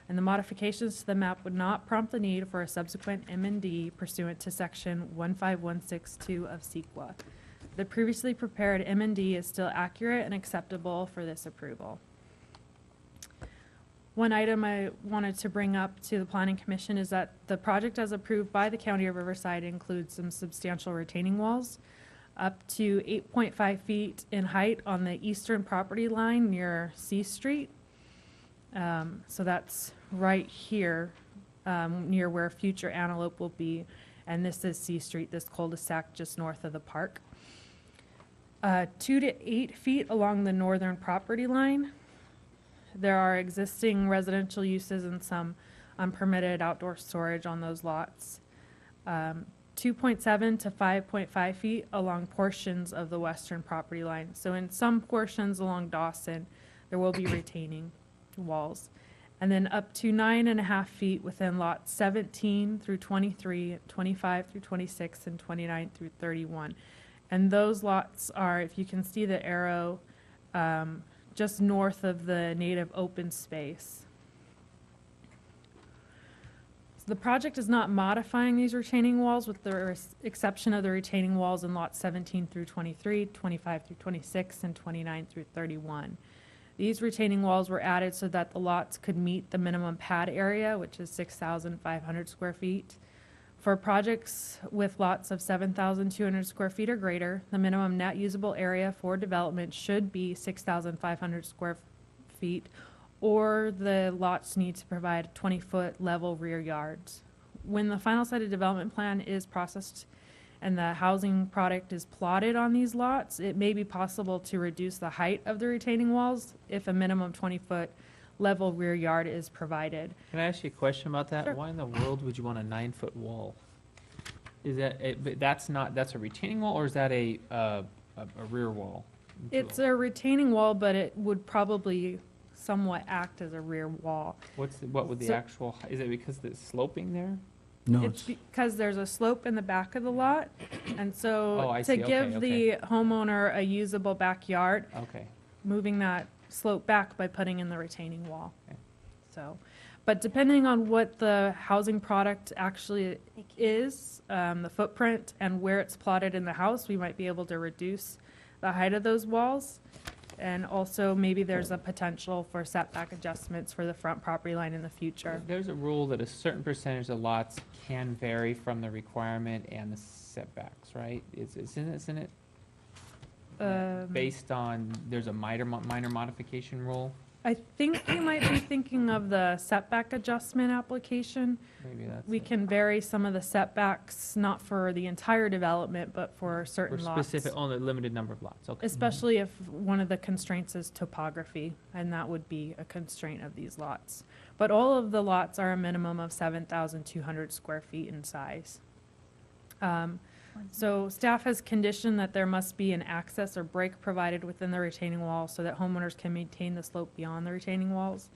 And the modifications to the map would not prompt the need for a subsequent MND pursuant to section 15162 of CEQA. The previously prepared MND is still accurate and acceptable for this approval. One item I wanted to bring up to the Planning Commission is that the project as approved by the County of Riverside includes some substantial retaining walls up to 8.5 feet in height on the eastern property line near C Street. So that's right here near where future Antelope will be. And this is C Street, this cul-de-sac just north of the park. 2 to 8 feet along the northern property line. There are existing residential uses and some unpermitted outdoor storage on those lots. 2 2.7 to 5.5 feet along portions of the western property line. So in some portions along Dawson, there will be retaining walls. And then up to 9.5 feet within lots 17 through 23, 25 through 26, and 29 through 31. And those lots are, if you can see the arrow, just north of the native open space. So the project is not modifying these retaining walls with the exception of the retaining walls in lots 17 through 23, 25 through 26, and 29 through 31. These retaining walls were added so that the lots could meet the minimum pad area, which is 6,500 square feet. For projects with lots of 7,200 square feet or greater, the minimum net usable area for development should be 6,500 square feet, or the lots need to provide 20-foot level rear yards. When the final site of development plan is processed and the housing product is plotted on these lots, it may be possible to reduce the height of the retaining walls if a minimum 20-foot level rear yard is provided. Can I ask you a question about that? Sure. Why in the world would you want a 9-foot wall? Is that, but that's a retaining wall, or is that a rear wall? It's a retaining wall, but it would probably somewhat act as a rear wall. What would the So- actual, is it because it's sloping there? No, It's because there's a slope in the back of the lot, and Oh, so I to see. Okay, give the homeowner a usable backyard, Okay. moving that slope back by putting in the retaining wall. Okay. So, but depending on what the housing product actually is, the footprint and where it's plotted in the house, we might be able to reduce the height of those walls. And also maybe there's a potential for setback adjustments for the front property line in the future. There's a rule that a certain percentage of lots can vary from the requirement and the setbacks, right? Isn't it based on, there's a minor modification rule? I think you might be thinking of the setback adjustment application. Maybe that's We it. can vary some of the setbacks, not for the entire development, but for For certain lots. specific, only a limited number of lots, okay. Especially if one of the constraints is topography, and that would be a constraint of these lots. But all of the lots are a minimum of 7,200 square feet in size. So staff has conditioned that there must be an access or break provided within the retaining wall so that homeowners can maintain the slope beyond the retaining walls.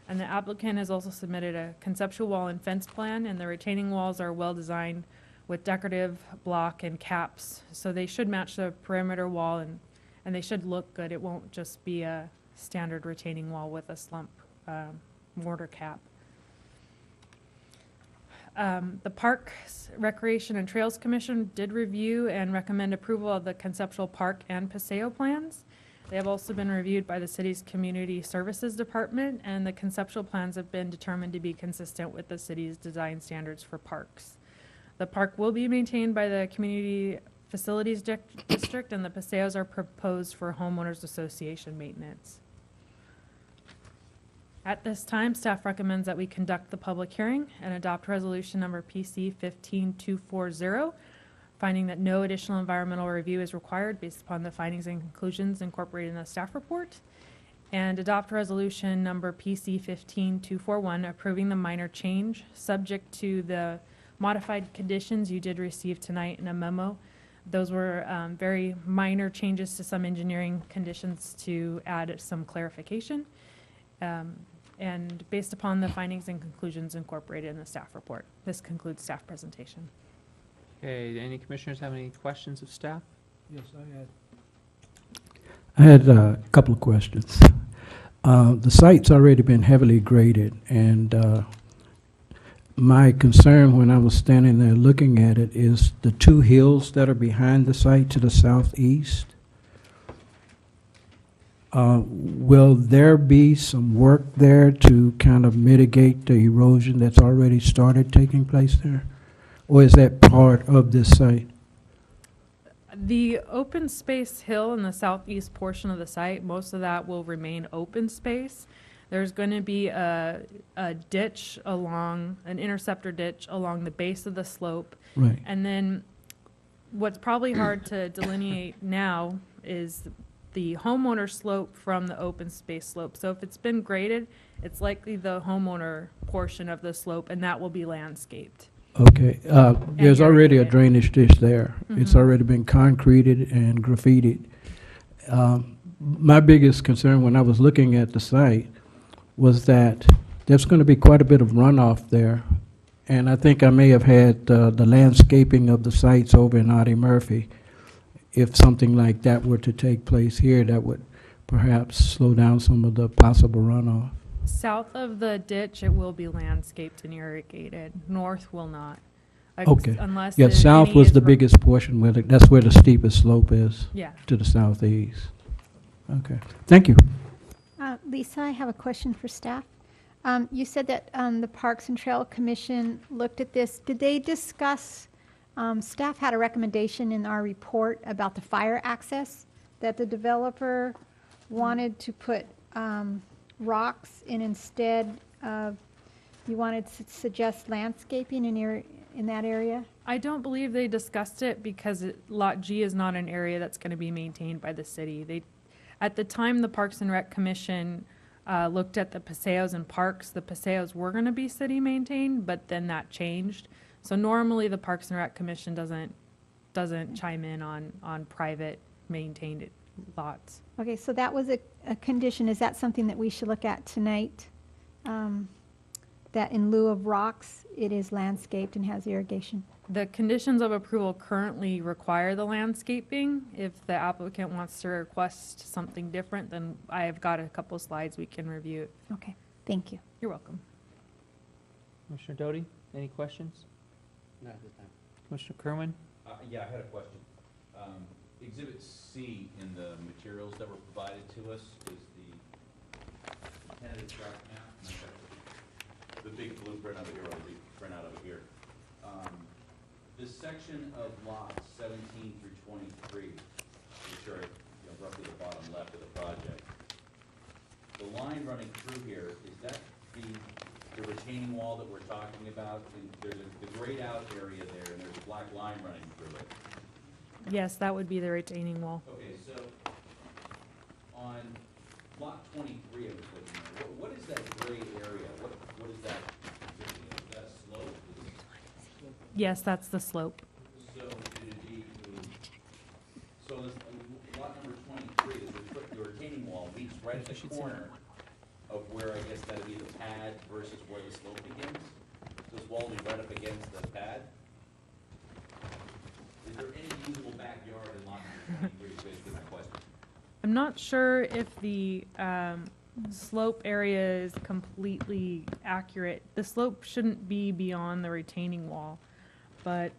And the applicant has also submitted a conceptual wall and fence plan, and the retaining walls are well-designed with decorative block and caps. So they should match the perimeter wall, and they should look good. It won't just be a standard retaining wall with a slump mortar cap. The Parks, Recreation, and Trails Commission did review and recommend approval of the conceptual park and Paseo plans. They have also been reviewed by the city's Community Services Department, and the conceptual plans have been determined to be consistent with the city's design standards for parks. The park will be maintained by the Community Facilities District, and the Paseos are proposed for homeowners association maintenance. At this time, staff recommends that we conduct the public hearing and adopt resolution number PC 15240, finding that no additional environmental review is required based upon the findings and conclusions incorporated in the staff report, and adopt resolution number PC 15241, approving the minor change subject to the modified conditions you did receive tonight in a memo. Those were very minor changes to some engineering conditions to add some clarification. And based upon the findings and conclusions incorporated in the staff report. This concludes staff presentation. Okay, any commissioners have any questions of staff? Yes, I had a couple of questions. The site's already been heavily graded, and my concern when I was standing there looking at it is the two hills that are behind the site to the southeast. Will there be some work there to kind of mitigate the erosion that's already started taking place there? Or is that part of this site? The open space hill in the southeast portion of the site, most of that will remain open space. There's going to be a ditch along, an interceptor ditch along the base of the slope. Right. And then what's probably hard to delineate now is the homeowner slope from the open space slope. So if it's been graded, it's likely the homeowner portion of the slope, and that will be landscaped. Okay, there's already a irrigated. drainage ditch there. It's already been concreted and graffitied. My biggest concern when I was looking at the site was that there's going to be quite a bit of runoff there. And I think I may have had the landscaping of the sites over in Audie Murphy. If something like that were to take place here, that would perhaps slow down some of the possible runoff. South of the ditch, it will be landscaped and irrigated. North will not. Okay. Unless Yeah, south any was is the re- biggest portion, that's where the steepest slope is. Yeah. To the southeast. Okay, thank you. Lisa, I have a question for staff. You said that the Parks and Trail Commission looked at this. Did they discuss, staff had a recommendation in our report about the fire access, that the developer wanted to put rocks in instead of, you wanted to suggest landscaping in that area? I don't believe they discussed it because Lot G is not an area that's going to be maintained by the city. At the time the Parks and Rec Commission looked at the paseos and parks, the paseos were going to be city maintained, but then that changed. So normally the Parks and Rec Commission doesn't chime in on private maintained lots. Okay, so that was a condition. Is that something that we should look at tonight? That in lieu of rocks, it is landscaped and has irrigation? The conditions of approval currently require the landscaping. If the applicant wants to request something different, then I have got a couple slides we can review. Okay, thank you. You're welcome. Commissioner Doty, any questions? Not at this time. Commissioner Kerwin? Yeah, I had a question. Exhibit C in the materials that were provided to us is the tentative draft map. And I've got the big blueprint over here, or the printout over here. This section of lots 17 through 23, which are roughly the bottom left of the project, the line running through here, is that the retaining wall that we're talking about? And there's the grayed out area there, and there's a black line running through it. Yes, that would be the retaining wall. Okay, so on lot 23, I was looking at, what is that gray area? What is that? Is that a slope? Yes, that's the slope. So it'd be, so this, lot number 23, the retaining wall meets right at the corner of where I guess that'd be the pad versus where the slope begins? This wall will be right up against the pad? Is there any usable backyard in lot number 23 is basically my question. I'm not sure if the slope area is completely accurate. The slope shouldn't be beyond the retaining wall, but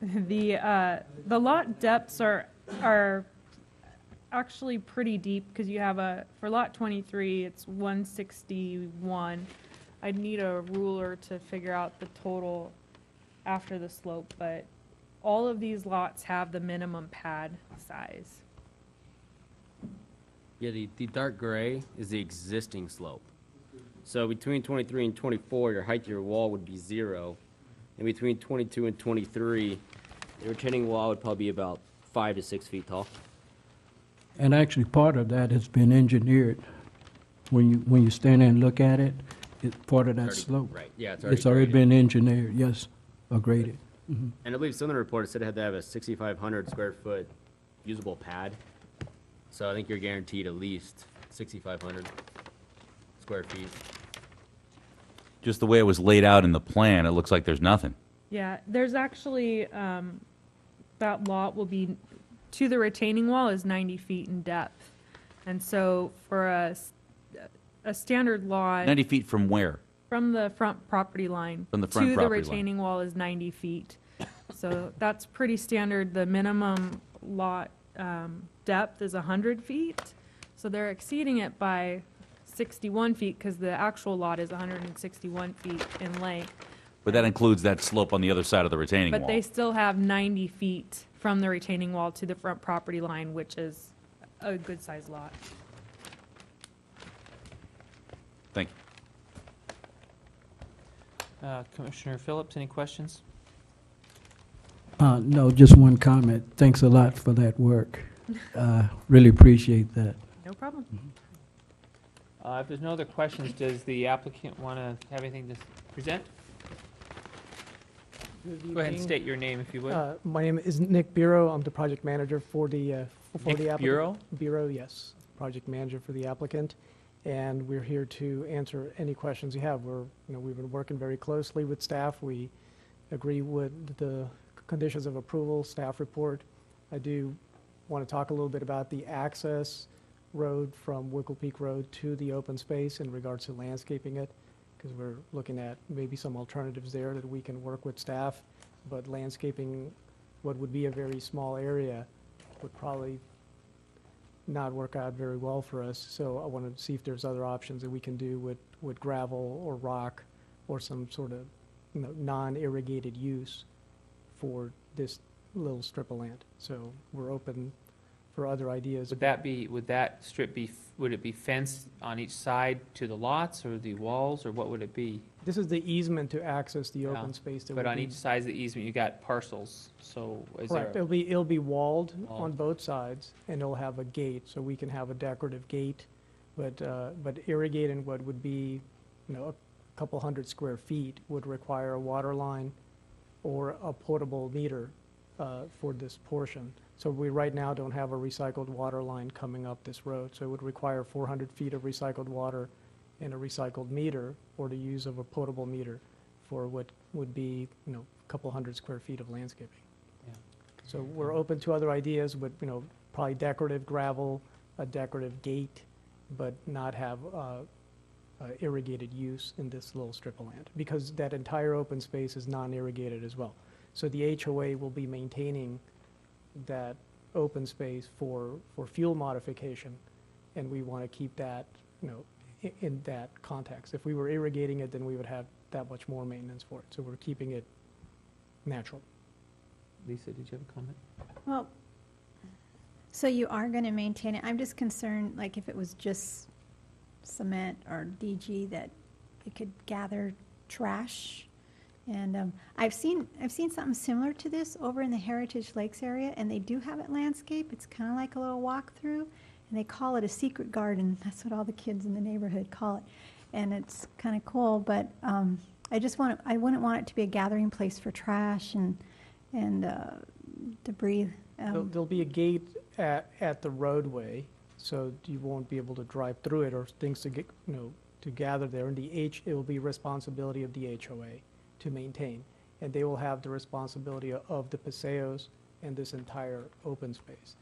the lot depths are actually pretty deep because you have for lot 23 it's 161. I'd need a ruler to figure out the total after the slope, but all of these lots have the minimum pad size. Yeah, the dark gray is the existing slope. So between 23 and 24, your height of your wall would be 0. And between 22 and 23, the retaining wall would probably be about 5 to 6 feet tall. And actually, part of that has been engineered. When you stand there and look at it, it's part of that Already- slope. Right, yeah, it's It's already graded. been engineered, yes, or graded. And I believe some of the report said it had to have a 6,500 square foot usable pad. So I think you're guaranteed at least 6,500 square feet. Just the way it was laid out in the plan, it looks like there's nothing. Yeah, there's actually, that lot will be, to the retaining wall is 90 feet in depth. And so for a standard lot. 90 feet from where? From the front property line. From the front To the property line. retaining wall is 90 feet. So that's pretty standard. The minimum lot depth is 100 feet. So they're exceeding it by 61 feet because the actual lot is 161 feet in length. But that includes that slope on the other side of the retaining But wall. they still have 90 feet from the retaining wall to the front property line, which is a good-sized lot. Thank you. Commissioner Phillips, any questions? No, just one comment. Thanks a lot for that work. Really appreciate that. No problem. If there's no other questions, does the applicant want to have anything to present? Good Go ahead and evening. state your name if you would. My name is Nick Bureau. I'm the project manager for the Nick applicant. Bureau? Bureau, yes. Project manager for the applicant. And we're here to answer any questions you have. We've been working very closely with staff. We agree with the conditions of approval, staff report. I do want to talk a little bit about the access road from Wickle Peak Road to the open space in regards to landscaping it, because we're looking at maybe some alternatives there that we can work with staff. But landscaping what would be a very small area would probably not work out very well for us. So I want to see if there's other options that we can do with gravel or rock or some sort of non-irrigated use for this little strip of land. So we're open for other ideas. Would that strip be, would it be fenced on each side to the lots or the walls, or what would it be? This is the easement to access the Yeah. open space. That But would on be- each side of the easement, you got parcels, so is there? Correct. It'll be walled on Walled. both sides, and it'll have a gate, so we can have a decorative gate, but irrigating what would be, a couple hundred square feet would require a water line or a potable meter for this portion. So we right now don't have a recycled water line coming up this road, so it would require 400 feet of recycled water and a recycled meter, or the use of a potable meter for what would be, a couple hundred square feet of landscaping. Yeah. So we're open to other ideas, but, probably decorative gravel, a decorative gate, but not have irrigated use in this little strip of land, because that entire open space is non-irrigated as well. So the HOA will be maintaining that open space for fuel modification, and we want to keep that, in that context. If we were irrigating it, then we would have that much more maintenance for it. So we're keeping it natural. Lisa, did you have a comment? Well, so you are going to maintain it. I'm just concerned, like if it was just cement or DG, that it could gather trash. And I've seen something similar to this over in the Heritage Lakes area, and they do have it landscaped. It's kind of like a little walkthrough, and they call it a secret garden. That's what all the kids in the neighborhood call it, and it's kind of cool. But I wouldn't want it to be a gathering place for trash and debris. There'll be a gate at the roadway, so you won't be able to drive through it or things to get, to gather there. And it will be responsibility of the HOA to maintain, and they will have the responsibility of the paseos and this entire open space.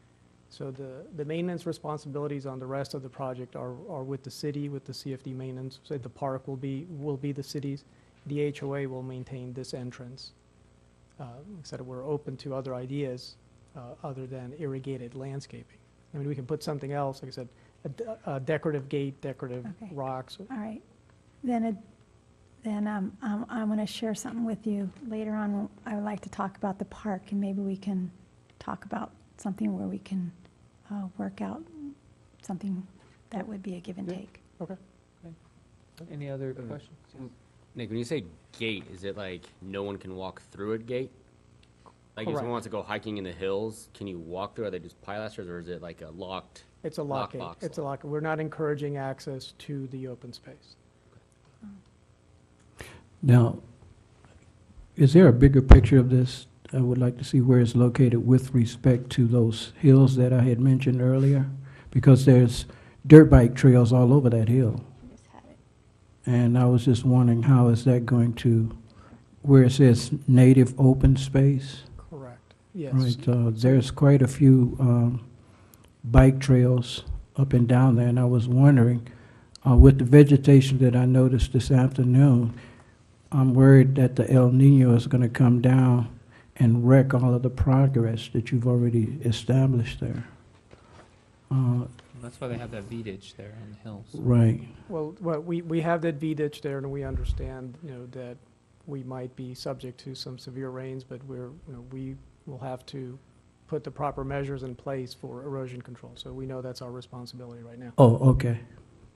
So the maintenance responsibilities on the rest of the project are with the city, with the CFD maintenance. So the park will be the city's. The HOA will maintain this entrance. Like I said, we're open to other ideas other than irrigated landscaping. I mean, we can put something else, like I said, a decorative gate, decorative Okay. rocks. All right. Then I'm going to share something with you later on. I would like to talk about the park, and maybe we can talk about something where we can work out something that would be a give and take. Okay. Any other questions? Nick, when you say gate, is it like no one can walk through a gate? Like if Correct. someone wants to go hiking in the hills, can you walk through? Are they just pilasters, or is it like a locked? It's a lock gate. Lockbox. It's a lock. We're not encouraging access to the open space. Now, is there a bigger picture of this? I would like to see where it's located with respect to those hills that I had mentioned earlier, because there's dirt bike trails all over that hill. And I was just wondering, how is that going to, where it says native open space? Correct. Yes. Right, there's quite a few bike trails up and down there, and I was wondering, with the vegetation that I noticed this afternoon, I'm worried that the El Nino is going to come down and wreck all of the progress that you've already established there. That's why they have that V-ditch there on the hills. Right. Well, we have that V-ditch there, and we understand, that we might be subject to some severe rains, but we will have to put the proper measures in place for erosion control. So we know that's our responsibility right now. Oh, okay.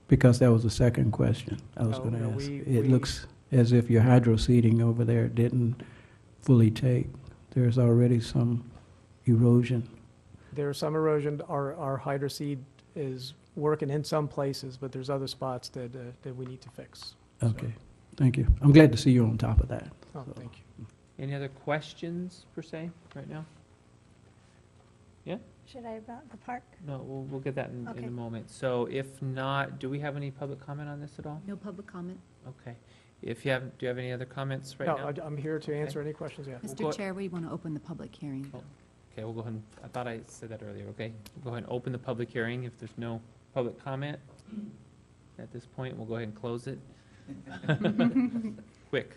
Because that was the second question I was No, going to no, ask. we- It looks as if your hydro seeding over there didn't fully take. There's already some erosion. There's some erosion. Our hydro seed is working in some places, but there's other spots that we need to fix. So, Okay. Thank you. I'm glad to see you on top of that. Oh, thank you. Any other questions per se right now? Yeah? Should I about the park? No, we'll get that in Okay. a moment. So if not, do we have any public comment on this at all? No public comment. Okay. If you have, do you have any other comments right No, now? I'm here to answer any questions you have. We'll go- Mr. Chair, we want to open the public hearing. Oh. Okay, we'll go ahead and, I thought I said that earlier, okay? We'll go ahead and open the public hearing. If there's no public comment at this point, we'll go ahead and close it. Quick.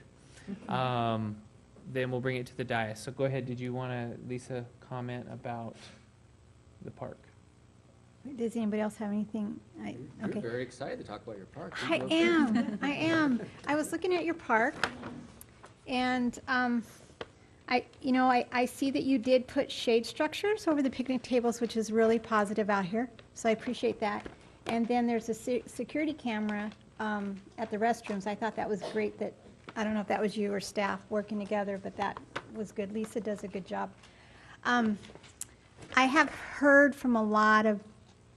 Then we'll bring it to the dais. So go ahead, did you want to, Lisa, comment about the park? Does anybody else have anything? Okay. very excited to talk about your park. I am. I was looking at your park, and I see that you did put shade structures over the picnic tables, which is really positive out here, so I appreciate that. And then there's a security camera at the restrooms. I thought that was great that, I don't know if that was you or staff working together, but that was good. Lisa does a good job. I have heard from a lot of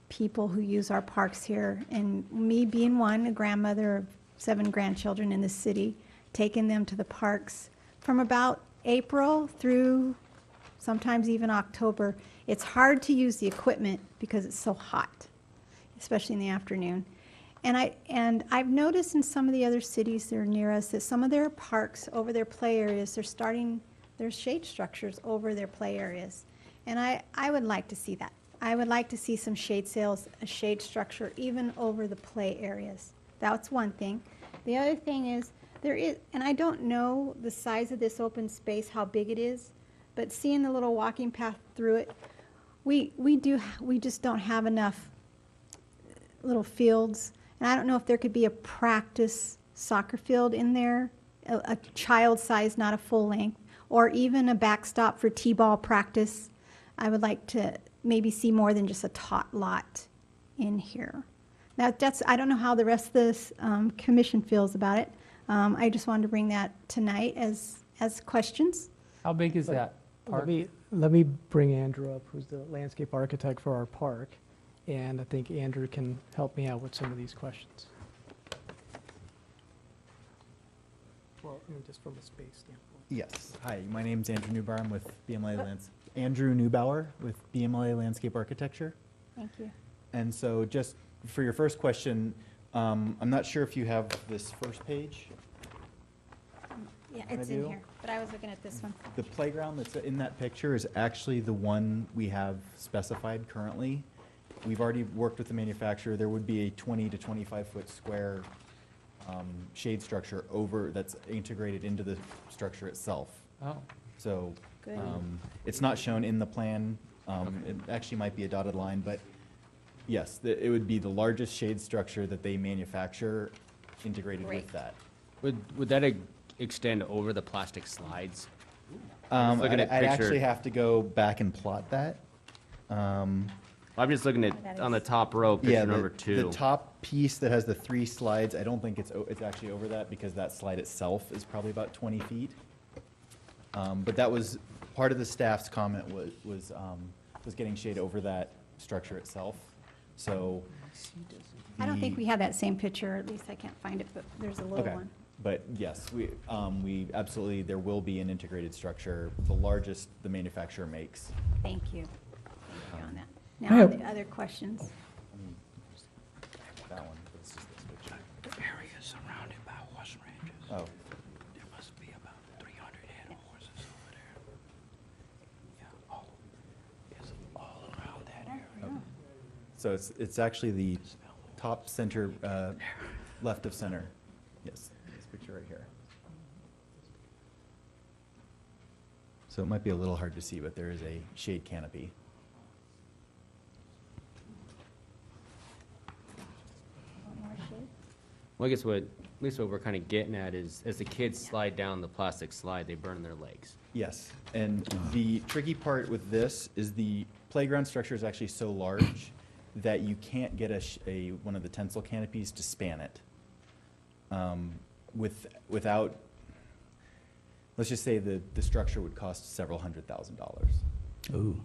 people who use our parks here, and me being one, a grandmother of 7 grandchildren in the city, taking them to the parks from about April through sometimes even October. It's hard to use the equipment because it's so hot, especially in the afternoon. And I've noticed in some of the other cities that are near us that some of their parks over their play areas, they're starting their shade structures over their play areas. And I would like to see that. I would like to see some shade sails, a shade structure, even over the play areas. That's one thing. The other thing is, there is, and I don't know the size of this open space, how big it is, but seeing the little walking path through it, we just don't have enough little fields. And I don't know if there could be a practice soccer field in there, a child size, not a full length, or even a backstop for t-ball practice. I would like to maybe see more than just a tot lot in here. That's, I don't know how the rest of this commission feels about it. I just wanted to bring that tonight as questions. How big is that park? Let me bring Andrew up, who's the landscape architect for our park, and I think Andrew can help me out with some of these questions. Well, I mean, just from a space standpoint. Yes. Hi, my name's Andrew Neubauer. I'm with Andrew Neubauer with BMLA Landscape Architecture. Thank you. And so just for your first question, I'm not sure if you have this first page. Yeah, Can I it's in do? here, but I was looking at this one. The playground that's in that picture is actually the one we have specified currently. We've already worked with the manufacturer. There would be a 20 to 25 foot square shade structure over, that's integrated into the structure itself. Oh, So Good. it's not shown in the plan. It actually might be a dotted line, but yes, it would be the largest shade structure that they manufacture integrated Great. with that. Would that extend over the plastic slides? I'd Looking at picture- actually have to go back and plot that. I'm just looking That at, on the is- top row, Yeah, picture number the 2. top piece that has the 3 slides, I don't think it's actually over that because that slide itself is probably about 20 feet. But that was, part of the staff's comment was getting shade over that structure itself. So. I don't think the- we have that same picture, at least I can't find it, but there's a little Okay. one. But yes, we absolutely, there will be an integrated structure, the largest the manufacturer makes. Thank you. Thank you on that. I Now, have- on the other questions. That one, but it's just this picture. The area is surrounded by horse ranches. Oh, There must be about 300 head of horses over there. Yeah, it's all around that area. so it's actually the top center, left of center. Yes, this picture right here. So it might be a little hard to see, but there is a shade canopy. Want more shade? Well, I guess at least what we're kind of getting at is, as the kids slide down the plastic slide, they burn their legs. Yes, and the tricky part with this is the playground structure is actually so large that you can't get one of the tensile canopies to span it. Without, let's just say the structure would cost several $100,000. Ooh.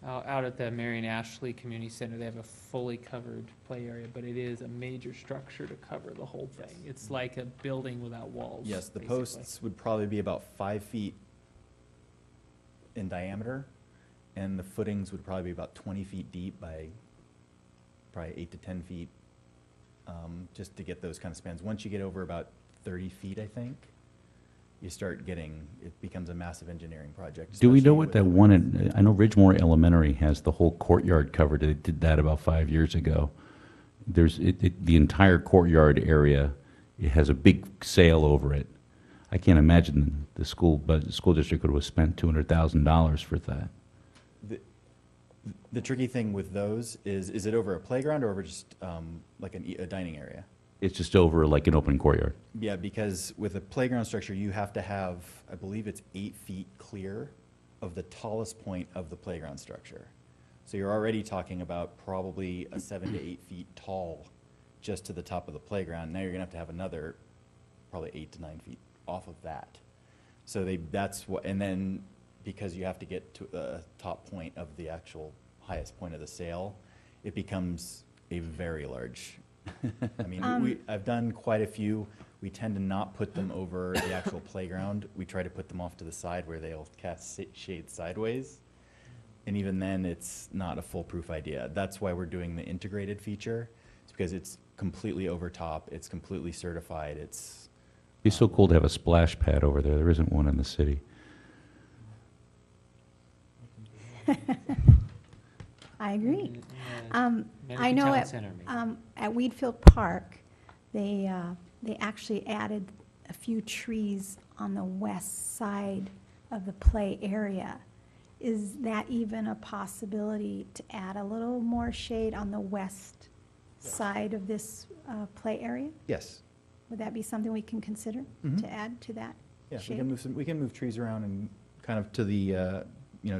Out at the Marion Ashley Community Center, they have a fully covered play area, but it is a major structure to cover the whole thing. It's like a building without walls. Yes, the basically. posts would probably be about 5 feet in diameter, and the footings would probably be about 20 feet deep by probably 8 to 10 feet, just to get those kind of spans. Once you get over about 30 feet, I think, you start getting, it becomes a massive engineering project. Do we know especially what with that the- one, I know Ridgemore Elementary has the whole courtyard covered. They did that about 5 years ago. The entire courtyard area, it has a big sail over it. I can't imagine the school district would have spent $200,000 for that. The tricky thing with those is it over a playground or over just like a dining area? It's just over like an open courtyard. Yeah, because with a playground structure, you have to have, I believe it's 8 feet clear of the tallest point of the playground structure. So you're already talking about probably a 7 to 8 feet tall just to the top of the playground. Now you're gonna have to have another probably 8 to 9 feet off of that. So that's what, and then because you have to get to the top point of the actual highest point of the sail, it becomes a very large. I mean, I've done quite a few. We tend to not put them over the actual playground. We try to put them off to the side where they'll cast shade sideways. And even then, it's not a foolproof idea. That's why we're doing the integrated feature. It's because it's completely over top. It's completely certified. It's It'd be so cool to have a splash pad over there. There isn't one in the city. I agree. Yeah, I Menifee know Town at, Center, maybe. at Weedfield Park, they actually added a few trees on the west side of the play area. Is that even a possibility to add a little more shade on the west side of this play area? yes. Would that be something we can consider Mhm. to add to that Yeah, shade? we can move trees around and kind of to the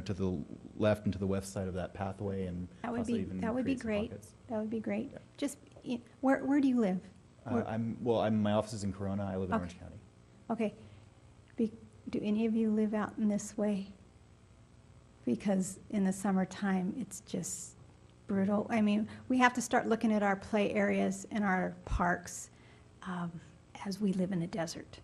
to the left and to the west side of that pathway and That would possibly be, even that would be create some great. pockets. That would be great. Yeah. Just, where do you live? Where- My office is in Corona. I live in Okay. Orange County. Okay. Do any of you live out in this way? Because in the summertime, it's just brutal. I mean, we have to start looking at our play areas and our parks as we live in the desert.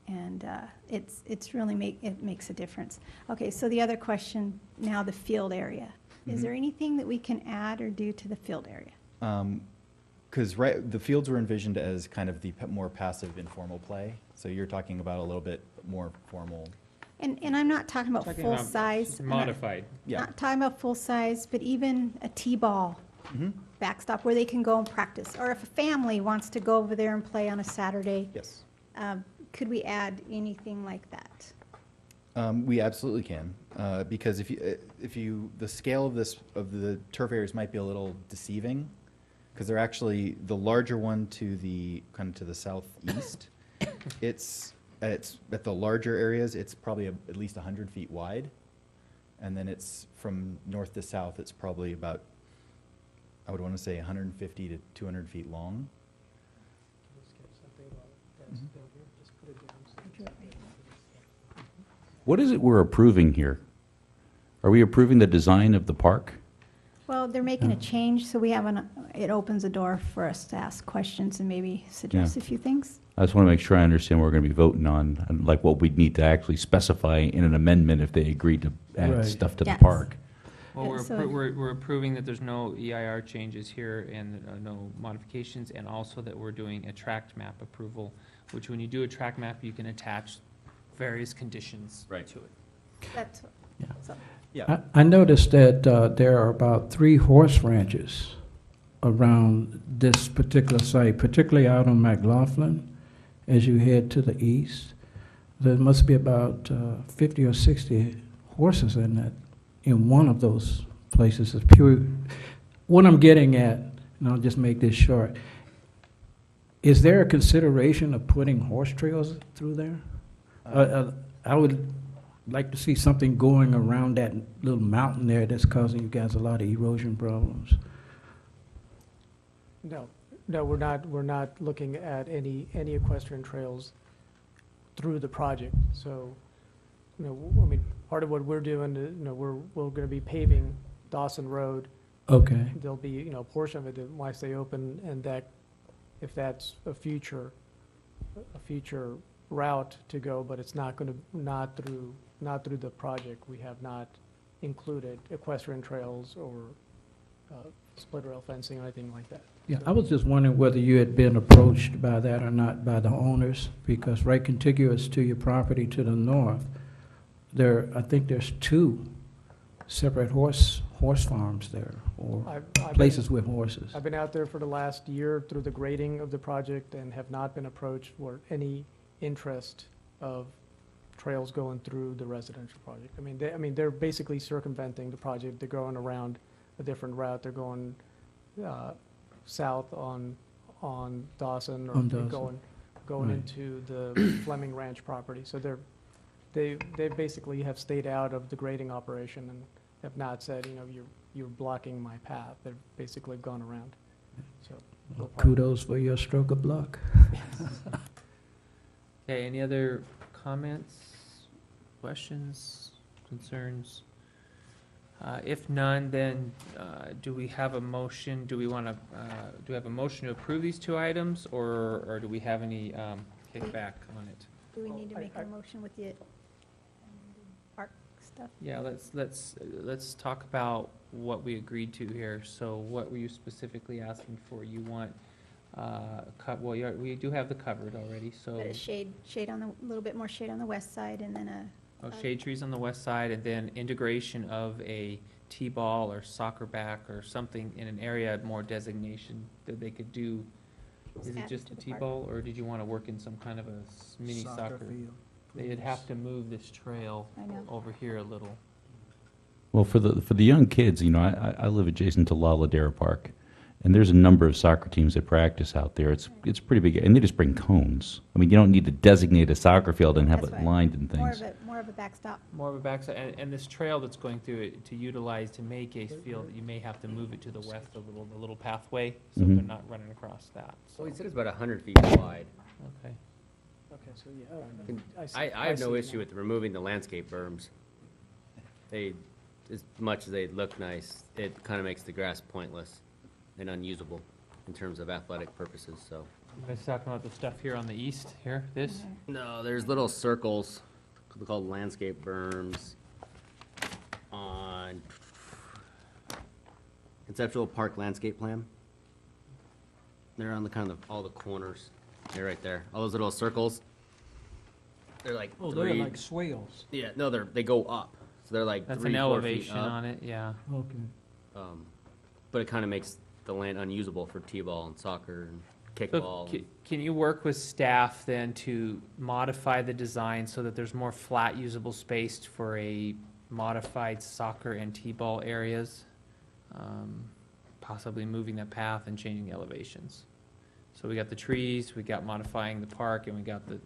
And it's really it makes a difference. Okay, so the other question, now the field area. Is Mhm. there anything that we can add or do to the field area? Because the fields were envisioned as kind of the more passive, informal play. So you're talking about a little bit more formal. And I'm not talking about Talking full about size. I'm not- Modified. Yeah. Not talking about full size, but even a T-ball Mhm. backstop where they can go and practice. Or if a family wants to go over there and play on a Saturday, Yes. could we add anything like that? We absolutely can, because if you the scale of the turf areas might be a little deceiving, because they're actually the larger one to the southeast. it's at the larger areas. It's probably at least 100 feet wide, and then it's from north to south. It's probably about, I would want to say 150 to 200 feet long. What is it we're approving here? Are we approving the design of the park? Well, they're making a change, so it opens a door for us to ask questions and maybe suggest a few things. I just want to make sure I understand what we're going to be voting on, and like what we'd need to actually specify in an amendment if they agree to add Right. stuff to the Yes. park. Well, Yeah, so- we're approving that there's no EIR changes here and no modifications, and also that we're doing a tract map approval, which when you do a tract map, you can attach various conditions Right. to it. That's, Yeah. so, Yeah. I noticed that there are about 3 horse ranches around this particular site, particularly out on McLaughlin, as you head to the east. There must be about 50 or 60 horses in one of those places. It's pure. What I'm getting at, and I'll just make this short, is there a consideration of putting horse trails through there? I would like to see something going around that little mountain there that's causing you guys a lot of erosion problems. No, we're not looking at any equestrian trails through the project. So, I mean, part of what we're doing, we're going to be paving Dawson Road. Okay. There'll be, you know, a portion of it that might stay open, and that, if that's a future route to go, but it's not going to, not through the project. We have not included equestrian trails or split rail fencing or anything like that. Yeah, I was just wondering whether you had been approached by that or not by the owners, because right contiguous to your property to the north, I think there's 2 separate horse farms there, or I've places with horses. I've been out there for the last year through the grading of the project and have not been approached for any interest of trails going through the residential project. I mean, they're basically circumventing the project. They're going around a different route. They're going south on Dawson, or On Dawson. going Right. into the Fleming Ranch property. So they basically have stayed out of the grading operation and have not said, you know, you're blocking my path. They've basically gone around. So no problem. Kudos for your stroke of luck. Okay, any other comments, questions, concerns? If none, then do we have a motion? Do we want to, do we have a motion to approve these 2 items, or do we have any kickback on it? Do we need to make a motion with the park stuff? Yeah, let's talk about what we agreed to here. So what were you specifically asking for? You want, well, we do have the covered already, so. But a shade on a little bit more shade on the west side, and then Shade trees on the west side, and then integration of a T-ball or soccer back or something in an area more designation that they could do. Is it add just to a the park. T-ball, or did you want to work in some kind of a mini soccer? They'd have to move this trail I know. over here a little. Well, for the young kids, you know, I live adjacent to La Ladera Park, and there's a number of soccer teams that practice out there. It's pretty big, and they just bring cones. I mean, you don't need to designate a soccer field and have That's it right. lined and things. More of a backstop. More of a backside, and this trail that's going through it to utilize to make a field, you may have to move it to the west a little pathway, so Mhm. they're not running across that. So he So, said it's about 100 feet wide. okay. Okay, so yeah. I have no issue with removing the landscape berms. They, as much as they look nice, it kind of makes the grass pointless and unusable in terms of athletic purposes, so. You guys talking about the stuff here on the east, here, this? No, there's little circles called landscape berms on conceptual park landscape plan. They're on the kind of all the corners. They're right there. All those little circles. They're like Oh, they're 3 like swales. Yeah, no, they go up. So they're like That's 3, an 4 feet elevation up. on it, yeah. Okay. But it kind of makes the land unusable for t-ball and soccer and So kickball. can you work with staff then to modify the design so that there's more flat usable space for a modified soccer and t-ball areas? Possibly moving that path and changing the elevations. So we got the trees, we got modifying the park, and we got the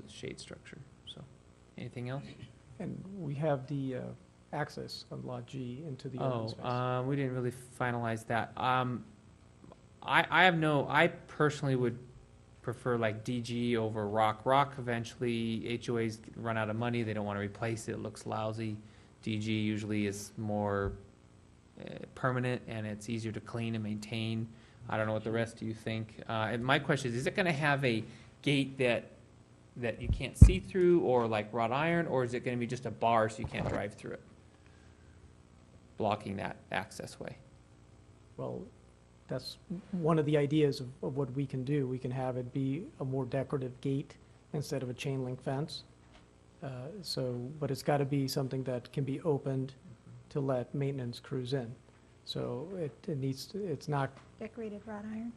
shade structure, so. Anything else? And we have the access on Lot G into the open space. We didn't really finalize that. I personally would prefer like DG over Rock. Rock eventually, HOAs run out of money, they don't want to replace it, it looks lousy. DG usually is more permanent and it's easier to clean and maintain. I don't know what the rest of you think. And my question is it going to have a gate that you can't see through, or like wrought iron, or is it going to be just a bar so you can't drive through it, blocking that access way? Well, that's one of the ideas of what we can do. We can have it be a more decorative gate instead of a chain link fence. But it's got to be something that can be opened to let maintenance crews in. So it's not, Decorated wrought iron.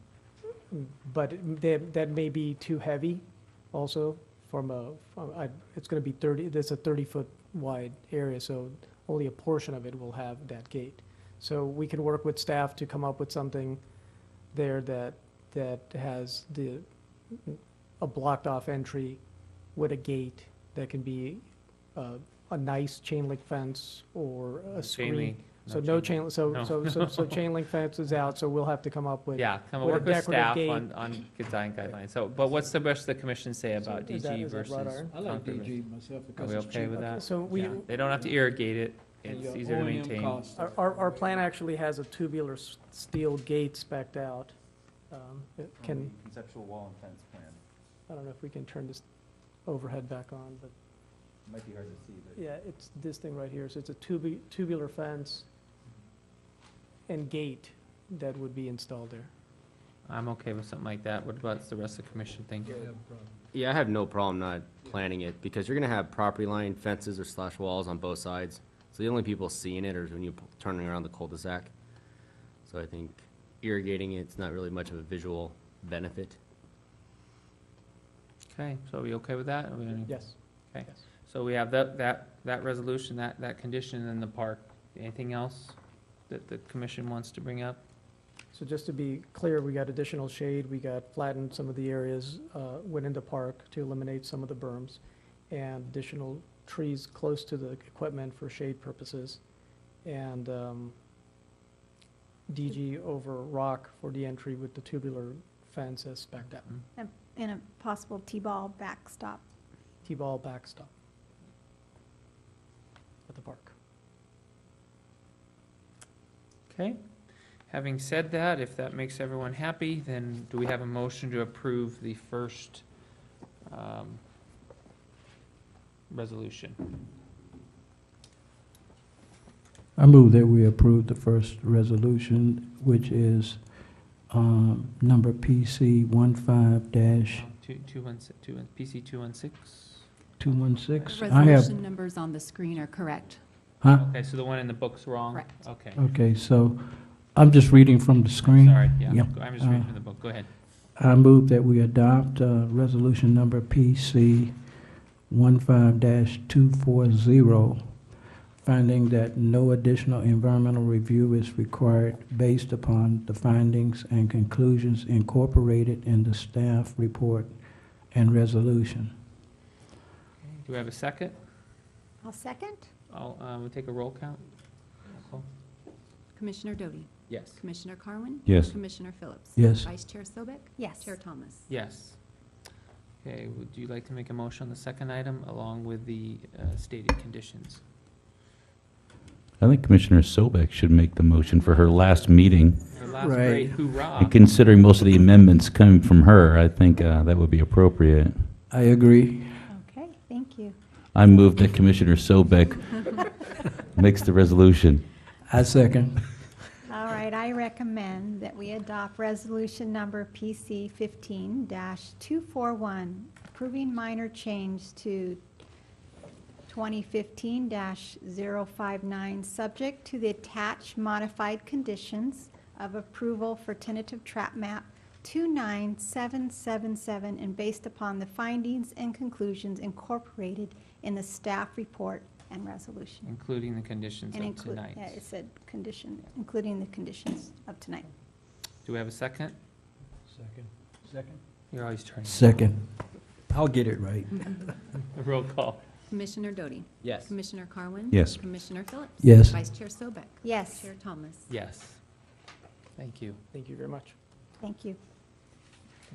but that may be too heavy also it's going to be 30, there's a 30-foot wide area, so only a portion of it will have that gate. So we can work with staff to come up with something there that has a blocked off entry with a gate that can be a nice chain link fence or a screen. link, So no no chain chain, link. so chain link fence is out, so we'll have to come up with. Yeah, come with a work with decorative staff gate. on design guidelines. So, but what's the rest of the commission say about is that DG wrought versus iron? I like concrete? DG myself Are because we it's okay cheaper. with that? So we, Yeah, they don't have to irrigate it. And it's your easier to O&M maintain. costs. Our plan actually has a tubular steel gate spec'd out. It can, Conceptual wall and fence plan. I don't know if we can turn this overhead back on, but It might be hard to see, but. yeah, it's this thing right here. So it's a tubular fence and gate that would be installed there. I'm okay with something like that. What about the rest of the commission think? Yeah, I have no problem not planning it, because you're gonna have property line fences or slash walls on both sides. So the only people seeing it is when you're turning around the cul-de-sac. So I think irrigating it's not really much of a visual benefit. Okay, so are we okay with that? Are we gonna- Yes. Okay, Yes. so we have that resolution, that condition in the park. Anything else that the commission wants to bring up? So just to be clear, we got additional shade, we got flattened some of the areas within the park to eliminate some of the berms, and additional trees close to the equipment for shade purposes, and DG over rock for the entry with the tubular fence as spec'd out. And a possible T-ball backstop. T-ball backstop at the park. Okay, having said that, if that makes everyone happy, then do we have a motion to approve the first resolution? I move that we approve the first resolution, which is number PC 15-216. 216, PC 216? The I have, resolution numbers on the screen are correct. huh? Okay, so the one in the book's wrong? Correct. Okay, Okay, so I'm just reading from the screen. sorry, yeah, Yep. I'm just reading from the book, go ahead. I move that we adopt resolution number PC 15-240, finding that no additional environmental review is required based upon the findings and conclusions incorporated in the staff report and resolution. Do we have a second? I'll second. We'll take a roll count. Roll Commissioner Doty? Yes. Commissioner Carwin? Yes. Commissioner Phillips? Yes. Vice Chair Sobek? Yes. Chair Thomas? Yes. Okay, would you like to make a motion on the second item along with the stated conditions? I think Commissioner Sobek should make the motion for her last meeting. Our last Right. great hoorah. And considering most of the amendments coming from her, I think that would be appropriate. I agree. Okay, thank you. I move that Commissioner Sobek makes the resolution. I second. All right, I recommend that we adopt resolution number PC 15-241, approving minor change to 2015-059, subject to the attached modified conditions of approval for tentative trap map 29777, and based upon the findings and conclusions incorporated in the staff report and resolution. Including the conditions And of include, tonight. yeah, it said condition, including the conditions of tonight. Do we have a second? Second? You're always turning. Second. I'll get it right. Roll call. Commissioner Doty? Yes. Commissioner Carwin? Yes. Commissioner Phillips? Yes. Vice Chair Sobek? Yes, Chair Thomas? Yes. Thank you. Thank you very much. thank you.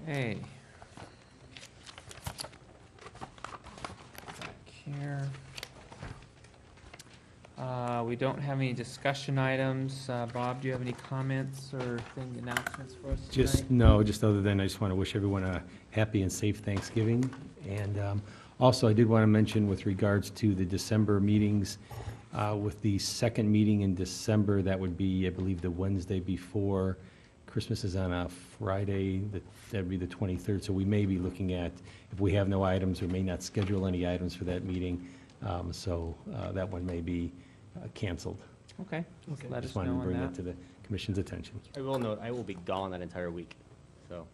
Okay. Back here. We don't have any discussion items. Bob, do you have any comments or announcements for us tonight? Just other than I just want to wish everyone a happy and safe Thanksgiving. And also, I did want to mention with regards to the December meetings, with the second meeting in December, that would be, I believe, the Wednesday before. Christmas is on a Friday, that'd be the 23rd, so we may be looking at, if we have no items, we may not schedule any items for that meeting, so that one may be canceled. Okay, just let us Just know wanted to on bring that that. to the commission's attention. I will note, I will be gone that entire week, so.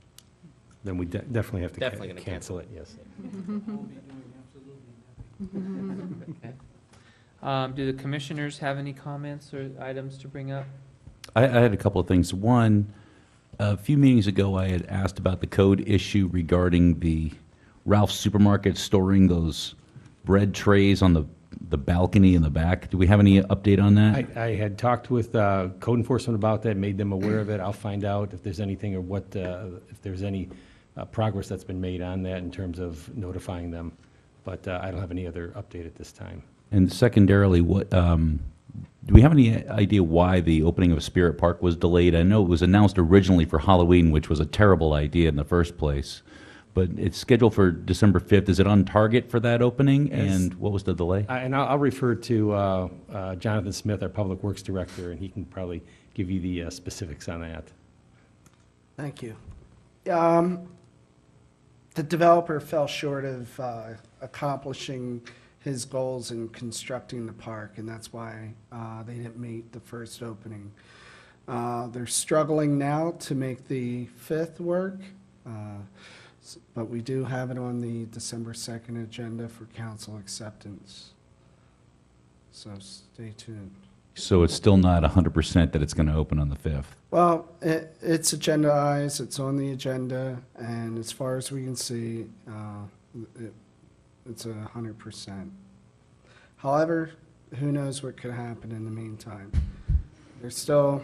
Then we definitely have to Definitely gonna cancel it, yes. Okay. Do the commissioners have any comments or items to bring up? I had a couple of things. One, a few meetings ago, I had asked about the code issue regarding the Ralph's Supermarket storing those bread trays on the balcony in the back. Do we have any update on that? I had talked with code enforcement about that, made them aware of it. I'll find out if there's anything or what, if there's any progress that's been made on that in terms of notifying them. But I don't have any other update at this time. And secondarily, what do we have any idea why the opening of Spirit Park was delayed? I know it was announced originally for Halloween, which was a terrible idea in the first place, but it's scheduled for December 5th. Is it on target for that opening? And what was the delay? And I'll refer to Jonathan Smith, our Public Works Director, and he can probably give you the specifics on that. Thank you. The developer fell short of accomplishing his goals in constructing the park, and that's why they didn't meet the first opening. They're struggling now to make the 5th work, but we do have it on the December 2nd agenda for council acceptance. So stay tuned. So it's still not 100% that it's going to open on the 5th? Well, it's agendized, it's on the agenda, and as far as we can see, it's 100%. However, who knows what could happen in the meantime. There's still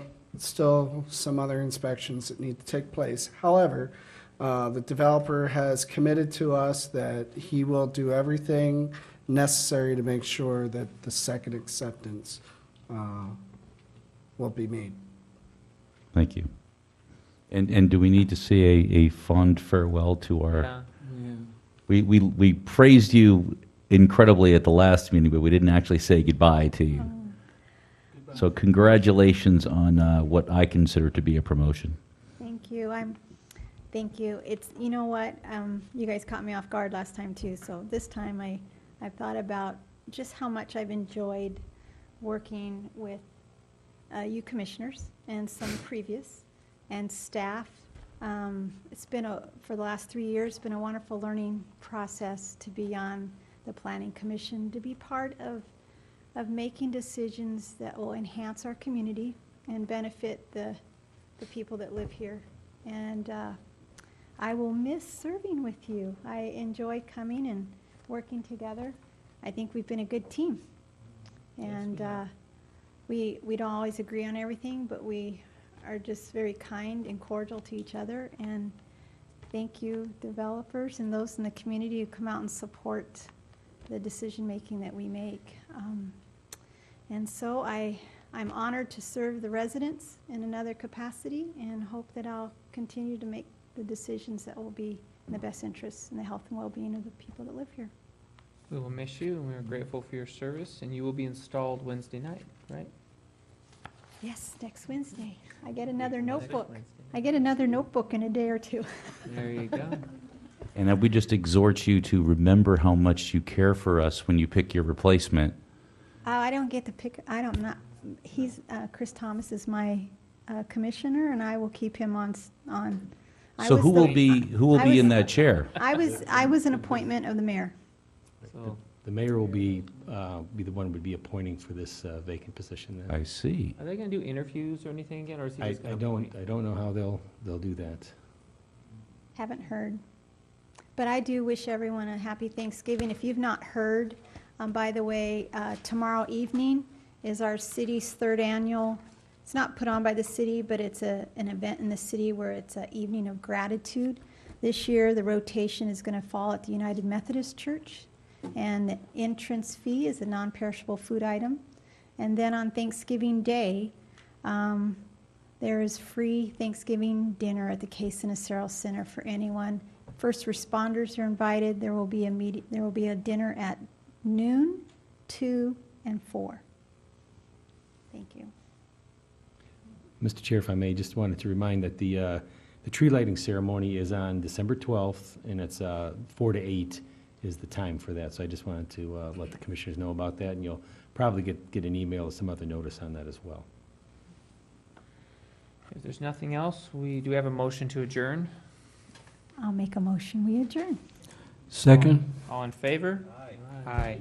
some other inspections that need to take place. However, the developer has committed to us that he will do everything necessary to make sure that the second acceptance will be made. Thank you. And do we need to see a fond farewell to our... We praised you incredibly at the last meeting, but we didn't actually say goodbye to you. So congratulations on what I consider to be a promotion. Thank you. Thank you. It's, you know what, you guys caught me off guard last time too, so this time I've thought about just how much I've enjoyed working with you commissioners and some previous, and staff. It's been, for the last 3 years, it's been a wonderful learning process to be on the Planning Commission, to be part of making decisions that will enhance our community and benefit the people that live here. And I will miss serving with you. I enjoy coming and working together. I think we've been a good team. And we don't always agree on everything, but we are just very kind and cordial to each other. And thank you, developers, and those in the community who come out and support the decision-making that we make. And so I'm honored to serve the residents in another capacity, and hope that I'll continue to make the decisions that will be in the best interests and the health and well-being of the people that live here. We will miss you, and we are grateful for your service, and you will be installed Wednesday night, right? Yes, next Wednesday. I get another notebook. I get another notebook in a day or two. There you go. And we just exhort you to remember how much you care for us when you pick your replacement. I don't get to pick, Chris Thomas is my commissioner, and I will keep him on. So who will be in that chair? I was an appointment of the mayor. So The mayor will be the one who would be appointing for this vacant position then. I see. are they going to do interviews or anything again, or is he I just going to appoint? don't know how they'll do that. Haven't heard. But I do wish everyone a happy Thanksgiving. If you've not heard, by the way, tomorrow evening is our city's 3rd annual, it's not put on by the city, but it's an event in the city where it's an evening of gratitude. This year, the rotation is going to fall at the United Methodist Church, and the entrance fee is a non-perishable food item. And then on Thanksgiving Day, there is free Thanksgiving dinner at the Case and Acero Center for anyone. First responders are invited. There will be a dinner at noon, 2, and 4. Thank you. Mr. Chair, if I may, just wanted to remind that the tree lighting ceremony is on December 12th, and it's 4 to 8 is the time for that. So I just wanted to let the commissioners know about that, and you'll probably get an email or some other notice on that as well. If there's nothing else, we do have a motion to adjourn. I'll make a motion. We adjourn. Second? All in favor? Aye. Aye.